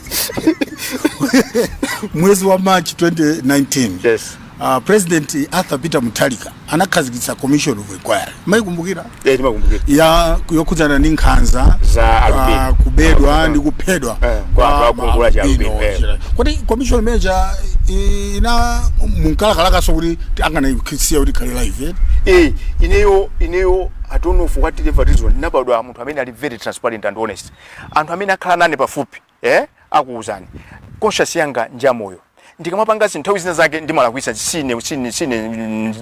Mwezi wa March 2019.
Yes.
President Arthur Peter Mutharika anakhazikitsa commission of inquiry. Maikumbukira?
Ndimakumbukira.
Ya yokhudzana ndi nkhanza
za
kubedwa ndi kuphedwa
kwa kungula cha albino.
Kodi commission manager ina munkalakala so kuti anganaikisiya kuti khali live.
Ineyo I don't know for what reason nabadwa munthu amene ali very transparent and honest. Anthu amene akhala nane pafupi akuuzani. Conscious yanga njamoyo. Ndikamapanga nthawi zina zake ndimalakwisa sine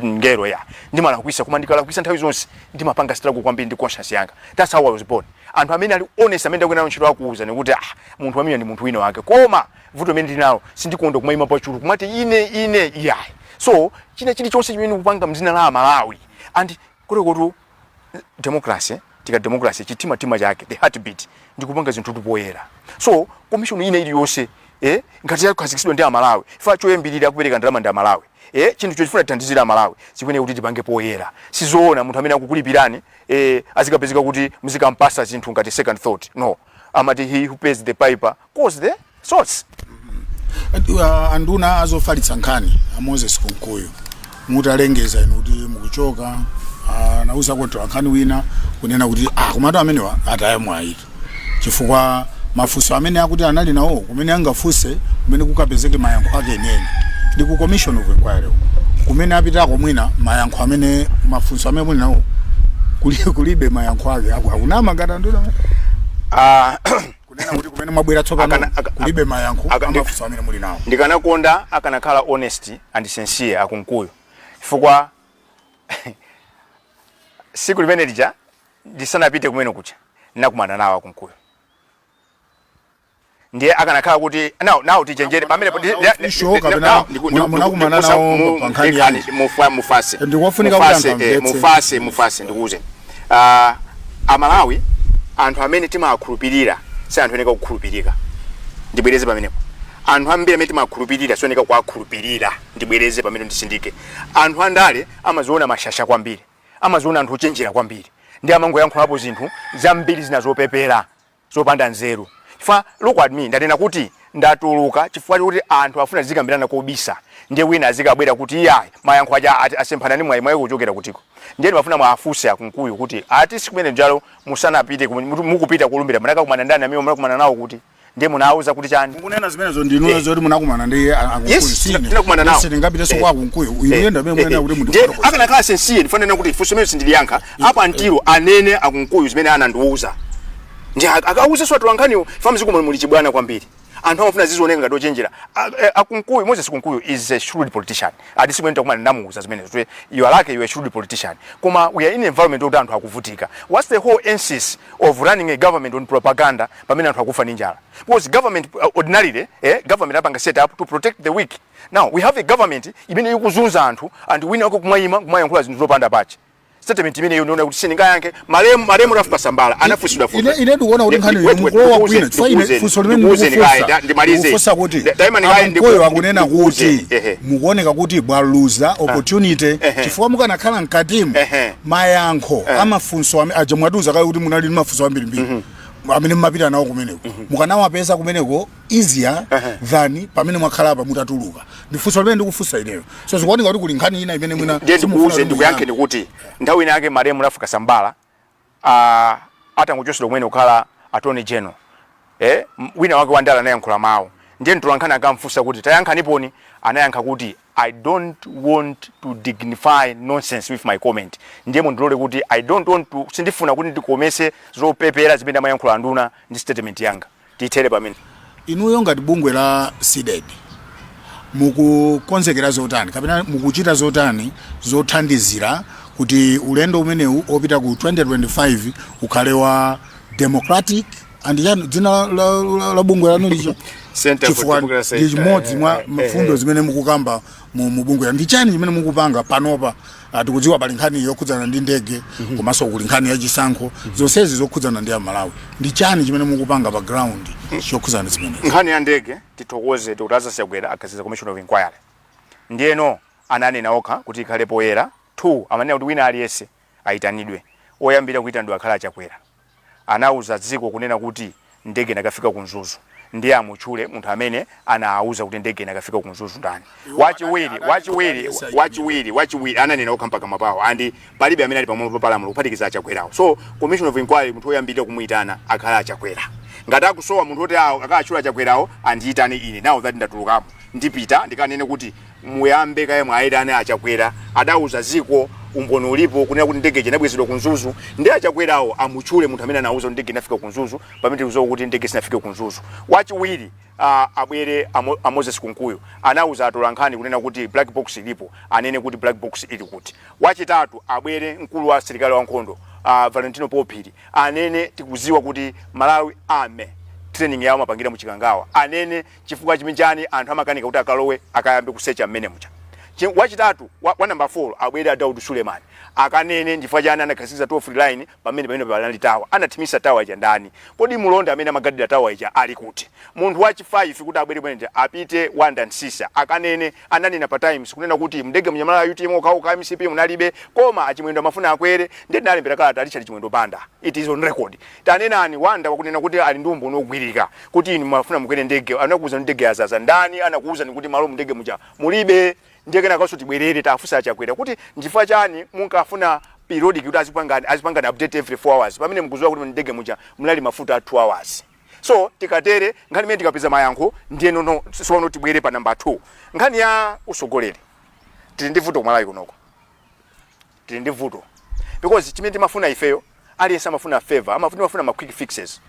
ngero ya ndimalakwisa kuma ndikalakwisa nthawi zonse ndimapanga struggle kwambiri ndi conscious yanga. That's how I was born. Anthu amene ali honest amene ndakwena ntchito akuuza nikuti munthu amene ndi munthu wina wake koma vuto amene ndinalo sindikonda kumayima pa chulu kumati ine yayi. So china chilichonse chimene kupanga mzina la Malawi and kurekotu democracy democracy chitima chake the heartbeat ndikupanga zinthu tupoyera. So commission ine iliyonse ngati yakhazikitsidwa ndi Malawi ifa choyambirira kupereka ndalama ndi Malawi chinthu chochifuna thandizira Malawi chimene kuti tipange poyera sizoona munthu amene akukulipirani azikapezeka kuti muzikampasa zinthu ngati second thought. No, amati he who pays the piper calls the source.
Anduna azofalitsa nkhani Moses Kunkuyu mutalengeza inu kuti mukuchoka nauza kwetwa nkhani wina kunena kuti kumatu amenewa atayamwayi chifukwa mafunso amene akuti anali nawo kumene angafuse kumene kukapezeke mayankho ake yenyewe ndi ku commission of inquiry kumene apitako mwina mayankho amene mafunso amene muli nawo kulibe mayankho ake akunama ngata nduna kunena kuti kumene mabwera tsoka kulibe mayankho amafunso amene muli nawo.
Ndikanakonda akanakhala honest and sincere akunkuyo chifukwa siku limene lija ndisanapite kumene kucha nakumana nawo akunkuyo ndiye akanakhala kuti now tichenjere pamene
munakumana nawo pankhani yani
mufase
ndikufunika
kuti mufase ndikuuze Amalawi anthu amene timakhulupirira si anthu eneka kukhulupirika ndibwereze pamenepo. Anthu ambiri amene timakhulupirira sioneka kwakhulupirira ndibwereze pamene ndisindike. Anthu andale amaziona mashasha kwambiri amaziona anthu ochenjera kwambiri ndi amangoyankhulapo zinthu zambiri zinazopepera zopanda nzeru. Chifukwa look at me ndanena kuti ndatuluka chifukwa kuti anthu afuna zikambirana kobisa ndiye wina azikabwera kuti yayi mayankho aja asemphana ni mwayi kuchokera kutiko. Ndiye ndimafuna mwaafuse akunkuyu kuti ati sikumene njalo musanapite mukupita kulumbira munaka kumana ndani amene munakumana nawo kuti ndiye munauza kuti chani
munena zimenezo ndinuzo zoti munakumana ndi akunkuyu
sinakumana nawo
singapite so kwa akunkuyu uyenda amene munena kuti
ndiye akanakhala sensiye ndifanena kuti funso imene sindiliyankha apa ntiro anene akunkuyu zimene anandiuza ndiye akauza swatu wankhaniwo famu zikumwe muli chibwana kwambiri. Anthu amafuna zizioneka ngati ochenjera. Akunkuyu Moses Kunkuyu is a shrewd politician. Adisikwenda kumana namuuza zimene zwe you are like you are a shrewd politician. Koma we are in an environment where anthu akuvutika. What's the whole emphasis of running a government on propaganda pamene anthu akufa ninjala? Because government ordinarily government apanga set up to protect the weak. Now we have a government imene ikuzunza anthu and wina kumayima zinthu zopanda pachi. Statement imene unaona kuti sininga yanke maremu rafuka sambala anafusidwa futa
ine ndikuona kuti nkhani mukolowa kwina chifukwa ine funso limene ndikufusa kuti akunkuyu akunena kuti mukuoneka kuti bwaluza opportunity chifukwa mukanakhala mkatimu mayankho amafunso aja mwatuza kale kuti munali mafunso ambirimbiri amene mmapita nawo kumeneko mukanawapeza kumeneko easier than pamene mwakhalapa mutatuluka. Ndifunso limene ndikufunsa ineyo so zikuoneka kuti kuli nkhani ina imene mwina
ndikuuze ndikuyankhe ndikuti nthawi ina yake maremu rafuka sambala atangochosera kumene kukhala attorney general wina wake wandala anayankhula mawu ndiye ntolankhani akamfunsa kuti tayankhanipo anayankha kuti I don't want to dignify nonsense with my comment. Ndiye mundilole kuti I don't want to sindifuna kuti ndikomese zopepera zimene amayankhula anduna ndi statement yanga titere pamene.
Inuyo ngati bungwe la CDEDI mukukonzekera zotani kapena mukuchita zotani zothandizira kuti ulendo umenewu opita ku 2025 ukhale wa democratic and dzina la bungwe lanu licho
Center for Democracy
ndi chimodzi mwa mfundo zimene mukukamba mu bungwe ndi chani chimene mukupanga panopa tikudziwa pali nkhani yokhudzana ndi ndege komanso kuli nkhani ya chisankho zonsezi zokhudzana ndi Malawi ndi chani chimene mukupanga pa ground Shokuzana zimene.
Nkhani ya ndege tithokoze Dr. Chakwera akasiza commission of inquiry. Ndiyeno ananena okha kuti ikhale poyera. 2 amanena kuti wina aliyese aitanidwe. Oyambira kuitandwa akhala Chakwera. Anauza dziko kunena kuti ndege nakafika kunzuzu. Ndiye amutchule munthu amene anauza kuti ndege nakafika kunzuzu ndani. Wachiwiri ananena okha mpaka mapawo andi palibe amene ali pamwe palamulo kuphatikiza Chakwerawo. So commission of inquiry munthu oyambira kumuitana akhala Chakwera. Ngati akusowa munthu oti akachula Chakwerawo andiitane ine. Now that ndatulukamo ndipita ndikanene kuti muyambe kaye mwaitane Chakwera adauza ziko umboni ulipo kunena kuti ndege inabwezedwa kunzuzu ndi Chakwerawo amutchule munthu amene anauza ndege inafika kunzuzu pamene tikuzowa kuti ndege sinafike kunzuzu. Wachiwiri abwere Moses Kunkuyo anauza atolankhani kunena kuti black box ilipo anene kuti black box ili kuti. Wachitatu abwere mkulu wa serikali wa nkhondo Valentino Popili anene tikuziwa kuti Malawi ame training yawo mapangira mu Chikangawa anene chifukwa chiminjani anthu amakanika kuti akalowe akayambe kusecha mmene mucha. Wachitatu wa number 4 abwere Daud Suleiman akanene ndifukwa chani anakhazikitsa toll free line pamene panali tawa anathimisa tawa ija ndani kodi mulonda amene amagadira tawa ija ali kuti. Munthu wachi 5 kuti abwere bwene apite Wanda Nsisa akanene ananena pa times kunena kuti mndege mnyamala ya UTM okauka MCP munalibe koma achimwendo amafuna akwere ndi ndalembera kalata ali chimwendo banda. It is on record. Tanenani Wanda wakunena kuti ali ndumbo nogwirika kuti inu mafuna mukwere ndege anakuuza ndege yazaza ndani anakuuza kuti malo mndege muja mulibe. Ndege nakaso tibwerere tafusa Chakwera kuti ndifukwa chani munkafuna periodic kuti azipangana update every 4 hours pamene mkuziwa kuti ndege muja mulali mafuta 2 hours. So tikatere nkhani imene tikapeza mayankho ndiye nono sono tibwere pa number 2 nkhani ya usogoleri. Tili ndi vuto Malawi kunoko. Tili ndi vuto because chimene timafuna ifeyo aliyense amafuna favor amafuna ma quick fixes.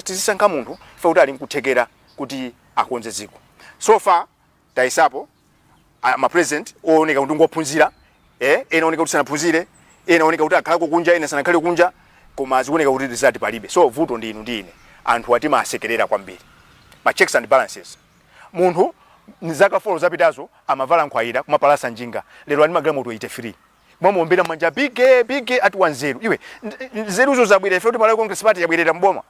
Tizisankha munthu ife kuti ali nkuthekera kuti akonze dziko. So far taisapo ma president ooneka kuti ngophunzira ena oneka kuti sanaphunzire ena oneka kuti akhala kunja ena sanakhale kunja koma azioneka kuti result palibe. So vuto ndi inu ndi ine anthu atima asekerera kwambiri ma checks and balances. Munthu nizaka 4 zapitazo amavala nkhwayira kumapalasa njinga lero ali magramo 23 mwamuombera manja bige ati 10 iwe nzeruzo zabwera ife kuti Malawi Congress Party yabwerera mboma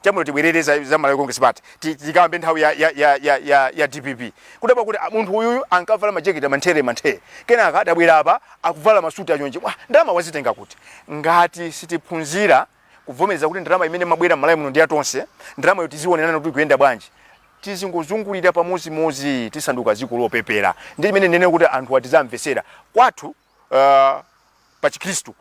chamuno tibwerereza za Malawi Congress Party tikambe nthawi ya DPP kudaba kuti munthu uyu ankavala majeketi mantere kena akadabwera apa akuvala masuti anyonje ndama wazitenga kuti ngati sitiphunzira kuvomeza kuti ndalama imene mabwera Malawi muno ndi atonse ndalama yo tizionera kuti kuyenda bwanji tizingozungulira pamozi tisanduka dziko lopepera ndi imene nene kuti anthu atizamvesera kwathu pa Chikristu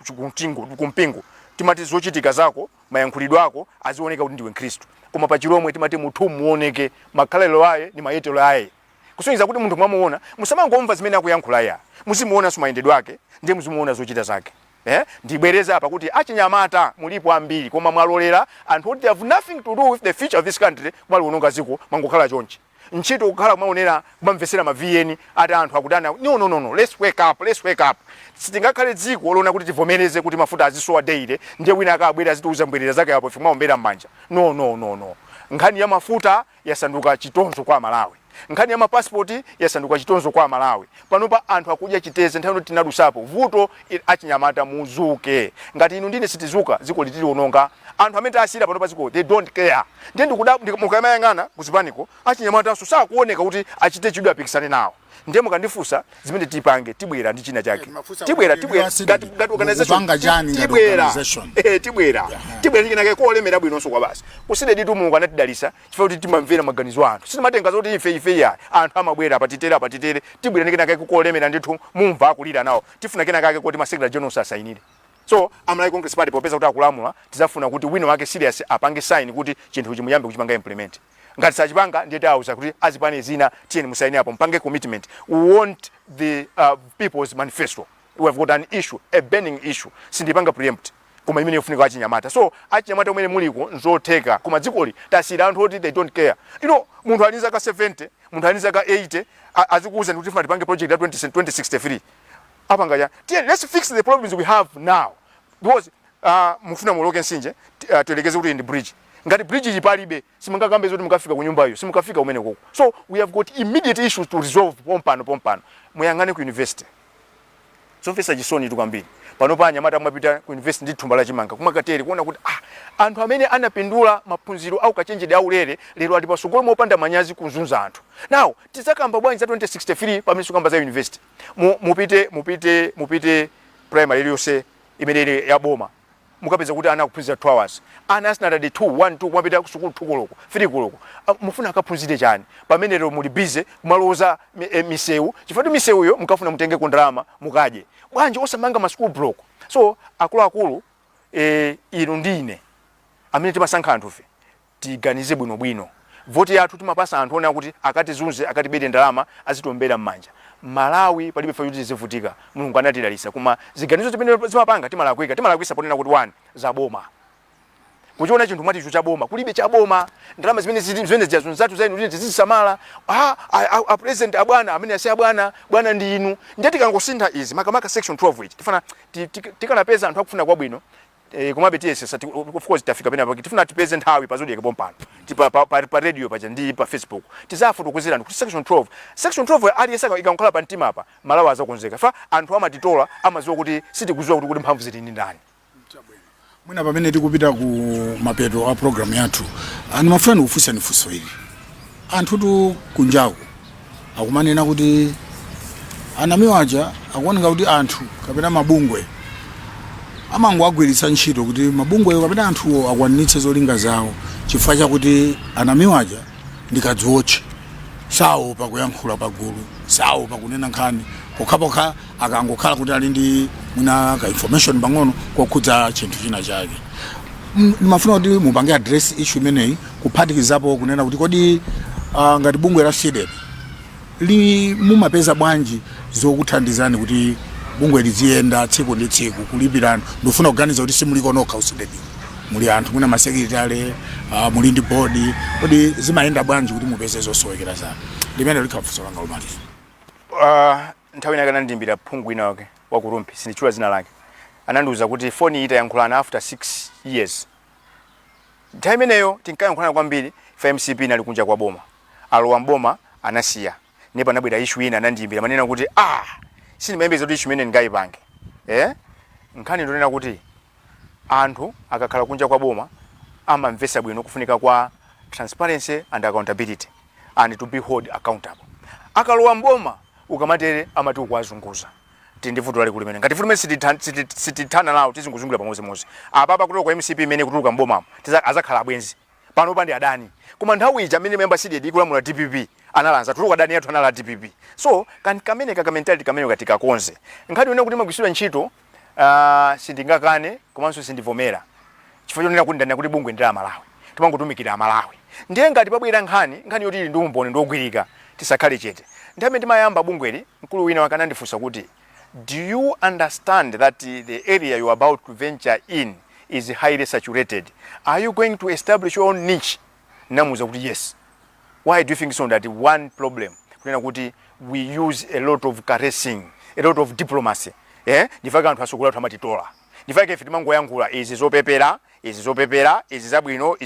kumpingo timati zochitika zako mayankhulidwe ako azioneka kuti ndiwe Mkristu koma pa Chiromwe timati munthu muoneke makhalelo aye ni mayetelo aye kusonyeza kuti munthu mwamuona musamangomva zimene akuyankhula aya muzimuona sumayendedwe ake ndiye muzimuona zochita zake. Ndibwereza apa kuti achinyamata mulipo ambiri koma mwalolera anthu kuti they have nothing to do with the future of this country mwali unonga ziko mangokhala chonchi nchito kukhala kumaonera kumamvesera ma VN ati anthu akudana no let's wake up sitingakhale dziko olona kuti tivomereze kuti mafuta azisowa daily ndiye wina akabwera azitiuza mbwerera zake apo ifuma ombera mbanja no nkhani ya mafuta yasanduka chitonzo kwa Malawi. Nkhani ya mapassport yasanduka chitonzo kwa Malawi. Panopa anthu akudya chiteze nthawi kuti tinadusapo vuto achinyamata muzuke ngati inu ndine sitizuka ziko litili ononga anthu amene asira panopa ziko they don't care. Ndiye mukamayang'ana kuzipaniko achinyamata so sakuoneka kuti achite chidwe apikisane nawo. Ndiye mukandifusa zimene tipange tibwera ndi china chake tibwera ngati organization tibwera china ko lemera bwinonso kwa basi kusidedi tu Mulungu anatidalisa chifukwa kuti timamvera maganizo anthu simatenga zoti ife ya anthu amabwera apatitere tibwera ndi kina ko lemera ndithu mumva akulira nawo tifuna kina kake kuti ma secretary general asainire. So Malawi Congress Party popeza kuti akulamula tizafuna kuti wino wake serious apange sign kuti chinthu chimuyambe kuchipanga implement. Ngati sachipanga ndiye tauza kuti azipane zina tieni musaini hapo mpange commitment. We want the people's manifesto. We have got an issue, a burning issue. Sindipanga preempt kuma imene yofunika achinyamata. So achinyamata umene muliko nzoteka kuma dzikoli tasira anthu oti they don't care. You know munthu aniza ka 70 munthu aniza ka 80 azikuuza kuti tifuna tipange project ya 2063 apanga ya let's fix the problems we have now because mufuna muloke nsinje tuelekeze kuti ndi bridge ngati bridge ipalibe simungakambe zoti mukafika ku nyumba iyo simukafika umene koko. So we have got immediate issues to resolve pompano muyangane ku university so fesa jisoni tukambiri pano pa anyamata mwapita ku university ndi thumba la chimanga kumakateri kuona kuti anthu amene anapindula maphunziro au kachenjede aulere lero ali pasogolo mopanda manyazi kuzunza anthu. Now tizakamba bwanji za 2063 pamene sukamba za university mupite primary iliyonse imene ya boma mukapeza kuti ana akuphunzira 2 hours, ana asinatadi 2 1 2 mwapita kusukulu 2 koloko 3 koloko, mufuna akaphunzire chani pamene lero muli busy kumaloza misewu chifukwa misewuyo mukafuna mutenge ndalama mukaje bwanji osamanga ma school block. So akuluakulu ino ndine amene timasankha anthufe tiganize bwinobwino. Voti yathu timapasa anthu ona kuti akatizunze akatibede ndalama azitombera m'manja. Malawi palibe fa yuti zivutika Mulungu anatilalisa kuma ziganizo zimene zimapanga timalakwisa ponena kuti 1 za boma. Kuchiona chinthu mwati cha boma kulibe cha boma, ndalama zimene zizazunzatu zainu zine zizisamala. A president abwana amene asiya bwana ndi inu. Ndiyati kangosintha izi makamaka section 12 ichi tifana tikanapeza anthu akufuna kwa bwino. Kumabe TSS of course tafika pena paki tifuna tipeze nthawi pa Zodiac pompano pa radio pa ndi pa Facebook tizafu tukuzira kuti section 12 ali yesaka ikangokhala pa mtima apa Malawi azakonzeka fa anthu amatitola amaziwa kuti sitikuzwa kuti mphamvu zili ndi ndani.
Mwina pamene tikupita ku mapeto a program yathu ani mafano ufusa nifuso ili anthu tu kunjaku akumanena kuti anamiwaja akuoneka kuti anthu kapena mabungwe amango agwiritsa ntchito kuti mabungwe kapena anthu akwanitse zolinga zawo chifukwa chakuti anamiwaja ndikadzoche sawo pakuyankhula pagulu sawo pakunena nkhani pokhapokha akangokhala kuti ali ndi mwina ka information pang'ono kokhudza chinthu china chake. Ndimafuna kuti mupange address issue imeneyi kuphatikizapo kunena kuti kodi ngati bungwe la CDEDI mumapeza bwanji zokuthandizani kuti bungwe liziyenda tsiku ndi tsiku kulipirana. Ndifuna kuganiza kuti simuliko nokha CDEDI muli anthu mwina masekretary muli ndi board kodi zimayenda bwanji kuti mupeze zosowekera zanu. Limene likhafuso langa lomaliza.
Nthawi ina kana ndimbira phungu ina wake wa kurumpi sinichula zina lake anandiuza kuti phone ita yankhulana after 6 years. Nthawi imeneyo tinkayankhulana kwambiri FMCP nali kunja kwa boma alowa mboma anasiya ne panabwera issue ina anandimbira manena kuti sinimayembeza kuti issue imene ngayipange nkhani ndonena kuti anthu akakhala kunja kwa boma amamvesa bwino kufunika kwa transparency and accountability and to be held accountable. Akalowa mboma ukamatere amati ukwazunguza tindivuto ali kulimene ngati futi sitithana lawo tizunguzungula pamodzi apapa kutoka kwa MCP imene kutuluka mboma azakhala abwenzi pano pandi adani koma nthawi ija amene member CDEDI kulamula DPP analanza tuluka adani yathu anala DPP. So kamene mentality kamene katika konze nkhani yone kuti magwisidwa ntchito sindingakane komanso sindivomera chifukwa chonena kuti ndani kuti bungwe ndi Malawi timangotumikira Malawi ndiye ngati pabwera nkhani yoti ili ndi umboni ndogwirika tisakhale chete. Ndame ndimayamba bungweli mkulu wina wakanandifunsa kuti do you understand that the area you are about to venture in is highly saturated? Are you going to establish your own niche? Namuza kuti yes. Why do you think so? That one problem kunena kuti we use a lot of caressing, a lot of diplomacy. Ndifaka anthu asukula tamatitola. Ndifaka ife timangoyankhula izi zopepera, izi zabwino.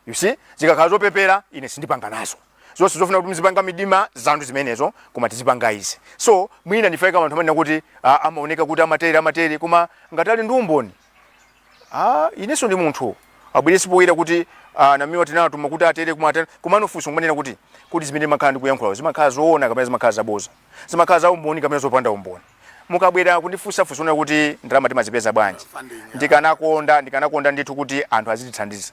You see? Zikakhala zopepera ine sindipanga nazo. Zonse zofuna kuti mzipanga midima zandu zimenezo koma tizipanga izi. So mwina ndifaka anthu amene kuti amaoneka kuti amatere koma ngatali ndi umboni. Ineso ndi munthu abwiresi poyera kuti namiwa tinalo tumakuti atere kumatera kumano funso ngomanena kuti zimene makhala ndi kuyankhula zimakhala zoona kapena zimakhala zaboza. Zimakhala za umboni kapena zopanda umboni. Mukabwera kundifunsa funso kuti ndalama timazipeza bwanji. Ndikanakonda ndithu kuti anthu azitithandiza.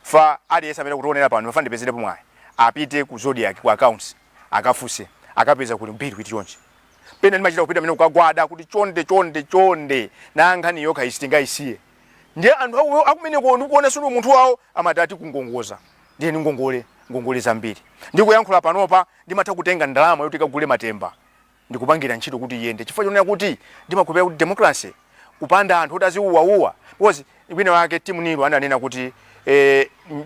Fa aliyesa amene kutionera pano mafandi pezere pomwe apite ku Zodiac ku accounts akafuse akapeza kuli mbiri kuti chonje pena ndimachita kupita amene ukagwada kuti chonde nangani yoka isitinga isiye ndiye anthu akumene kuona sunu munthu wawo amatati kungongoza ndiye ngongole zambiri ndikuyankhula panopa ndimatha kutenga ndalama yoti kagule matemba ndikupangira ntchito kuti iyende chifukwa chonena kuti ndimakhulupirira kuti democracy kupanda anthu oti aziuwa because wina wake timu nilo ananena kuti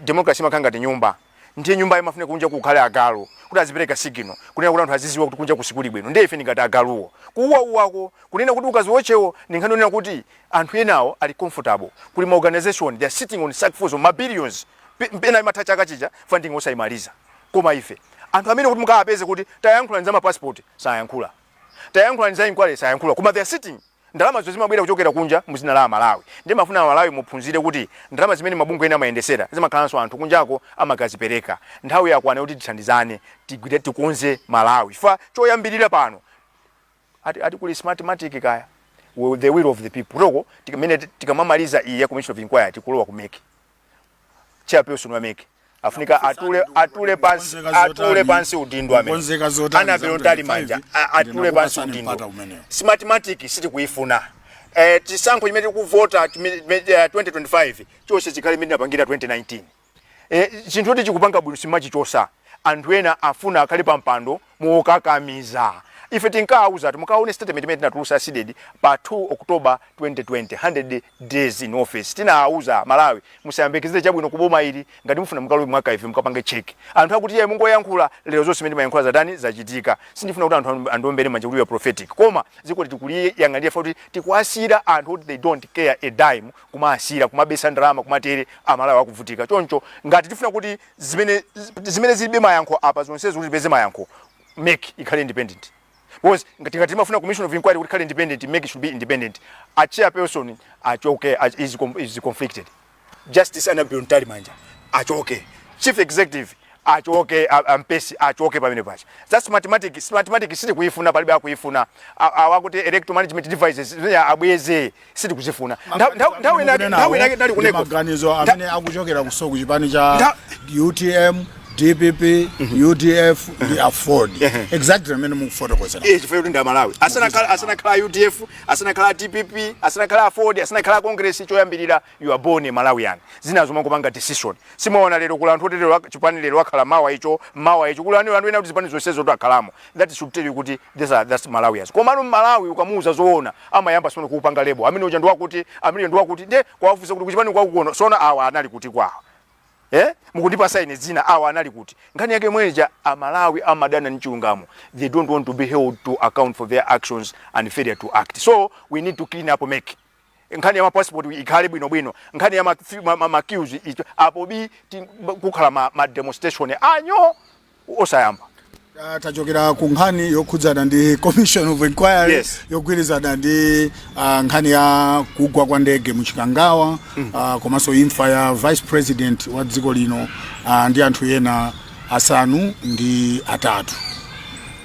democracy makanga ndi nyumba ndiye nyumba imafuna kunja kukhale agalo kuti azipereka signal kunena kuti anthu aziziwa kuti kunja kusikuli bwino ndiye ife ngati agaluwo kuuwako kunena kuti ukaziwochewo ndinkanena kuti anthu enawo ali comfortable kuli ma organization they are sitting on sackfuls of billions pena imatha chaka chija funding osayimaliza koma ife anthu amene kuti mukapeze kuti tayankhula nzama passport sayankhula tayankhula nzayi kwale sayankhula koma they are sitting ndalama zimabwera kuchokera kunja muzina la Malawi. Ndi mafuna Malawi muphunzire kuti ndalama zimene mabungwe ena amayendesera zimakhalanso anthu kunjako amakazipereka. Nthawi yakwana kuti tithandizane tigwire tikonze Malawi. Fa choyambirira pano ati kuli smartmatic kaya the will of the people. Roko tikamamaliza iyi ya commission of inquiry tikulowa kumeke. Chairperson wa meke. Afunika atule pansi udindo amene. Ana berontali manja atule pansi udindo. Smartmatic siti kuifuna. Chisankho chimene tikuvota 2025 chose chikali imene napangira 2019. Chinthu choti chikupanga bwino simachi chosa. Anthu ena afuna akhale pampando mokakamiza. Ife tinkauza mukaone statement imene tinatulusa CDEDI pa 2 October 2020 100 days in office. Tinauza Malawi musayambekeze chabwino kuboma ili ngati mufuna mukalowe mwaka ife mukapange check. Anthu akuti yeye mungoyankhula lero zonse imene mayankhula zatani zachitika. Sindifuna kuti anthu andombere manja kuti prophetic. Koma ziko tikuliye yangalia futi tikuasira anthu they don't care a dime kumaasira kumabesa ndalama kumatere Amalawi akuvutika. Choncho ngati tifuna kuti zimene zilibe mayankho apa zonse kuti peze mayankho make ikhale independent. Because ngati mafuna commission of inquiry kuti khale independent, make it should be independent. A chairperson achoke is conflicted. Justice anabirontali manja achoke. Chief executive achoke ampesi achoke pamene pacha. That's mathematics siti kuifuna palibe akuifuna. Awakuti electoral management devices abweze siti kuzifuna. Ndawe nali kuneko
maganizo amene akuchokera kusoku chipani cha UTM DPP, UDF, the afford. Exactly, minimum photo question.
Chifukwa kuti Malawi. Asana kala UDF, asana kala DPP, asana kala afford, asana kala Congress choyambirira you are born in Malawian. Zinazoma kupanga decision. Simaona lero kula anthu lero chipani lero akhala mawa icho kula anthu ena kuti zipani zonsezo to akalamo. That should tell you kuti that's Malawians. Koma Malawi ukamuza zoona amayamba sono kupanga lebo. Amene uja ndo wakuti nde kwafusa kuti kuchipani kwa kuona sona awa anali kuti kwawo. Mukundipa sign zina awa anali kuti ngani yake mweja Amalawi amadana nchungamo. They don't want to be held to account for their actions and failure to act. So we need to clean up make. Ngani ya passport ikhale bwino. Ngani ya accuse apo bi kukhala ma demonstration anyo osayamba.
Tachokera ku nkhani yokhudzana ndi commission of inquiry yogwirizana ndi nkhani ya kugwa kwa ndege muchikangawa komanso imfa ya vice president wa dziko lino ndi anthu ena asanu ndi atatu.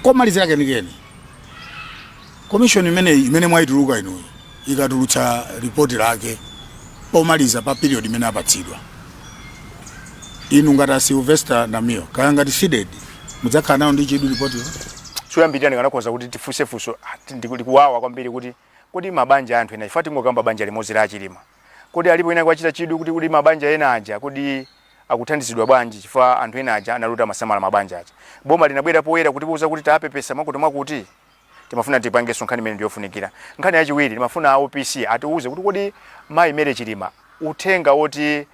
Komalizira kenikeni commission imene mwaituluka ino ikatulutsa report lake pomaliza pa period imene apatsidwa inu ngati Sylvester Namiwa kaya ngati CDEDI mudzakhala nawo ndi chidu report yo
choyambirira ndikanakonza kuti tifusefuso ndikuwawa kwambiri kuti mabanja anthu ena ifati ngokamba banja limodzi la chilima kuti alipo ena kwachita chidu kuti mabanja ena aja kuti akuthandizidwa bwanji chifukwa anthu ena aja analuta masamala mabanja aja boma linabwera poyera kuti buza kuti tapepesa mwakuti timafuna tipange sonkhani imene ndiyofunikira. Nkhani yachiwiri timafuna OPC atiuze kuti kodi mayi mere chilima uthenga woti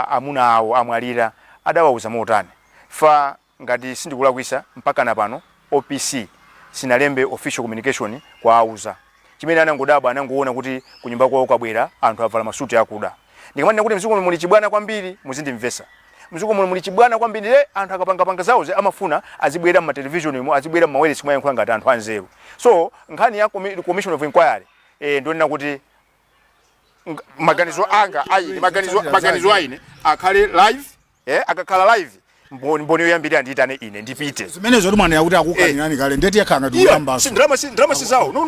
amuna awo amwalira adawauza motani. Fa ngati sindikulakwisa mpaka na pano OPC sinalembe official communication kwa auza. Chimene anangodaba anangoona kuti kunyumba kwawo kwabwera anthu avala masuti akuda. Ndikamana kuti mzuko muli chibwana kwambiri muzindimvesa. Mzuko muli chibwana kwambiri anthu akapanga zawo amafuna azibwera mu television mu azibwera mu mawere simwe yankhula ngati anthu anzeru. So nkhani ya commission of inquiry ndionena kuti maganizo anga maganizo aine akhale live akakhala live mboni yoyambirira nditane ine ndipite
zimene zoti mwana yakuti akukanirani kale ndeti yakhanga tikuyamba
drama si zawo no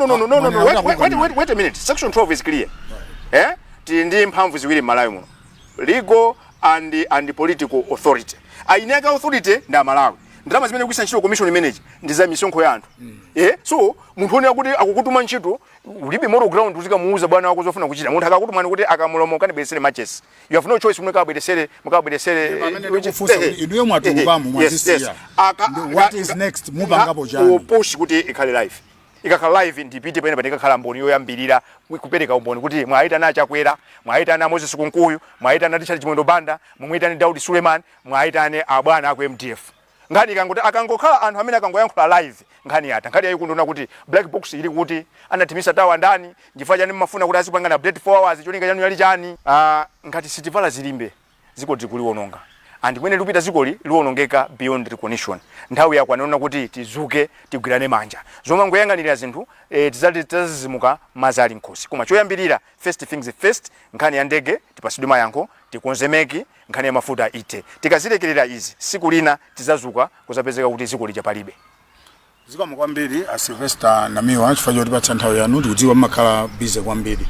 wait a minute. Section 12 is clear. Ndi mphamvu ziwiri Malawi muno, legal and political authority. Aineka authority nda Malawi. Ndalama zimene kuisa ntchito commission manage ndi za misonkho ya anthu. So munthu one akuti akukutuma ntchito ulibe moral ground kuti kamuuza bwana wako zofuna kuchita. Munthu akakutuma kuti akamulomo kani besele matches. You have no choice mukabwedesere
iduye mwatulukamu mwazisiya. What is next mupangapo chani
push kuti ikhale live. Ikakhala live ndipite pene panika khala mboni yoyambirira kupereka umboni kuti mwaita na chakwera, mwaita na Moses Kunkuyu, mwaita na Richard Chimwendo Banda, mwaita na Daudi Suleiman, mwaita ne abwana aku MTF. Ngani ikangoti akangokhala anthu amene akangoyankhula live ngani ata ngati ayi kundona kuti black box ili kuti anatimisa tawa ndani ndifaja nimafuna kuti asipanga na update 4 hours cholinga chanu yali chani ngati sitivala zilimbe ziko tikuliwononga and mwene lupita zikoli liwonongeka beyond recognition. Nthawi yakwanona kuti tizuke tigwirane manja. Zomwe ngoyang'anira zinthu tizazimuka mazali nkhosi. Koma choyambirira first things first, nkhani ya ndege tipasidwe mayankho, tikonzemeki, nkhani ya mafuta ite. Tikazilekerera izi siku lina tizazuka kuzapezeka kuti zikoli chapalibe.
Zikomo kwambiri a Sylvester Namiwa chifukwa choti patsa nthawi yanu tikudziwa mmakhala busy kwambiri.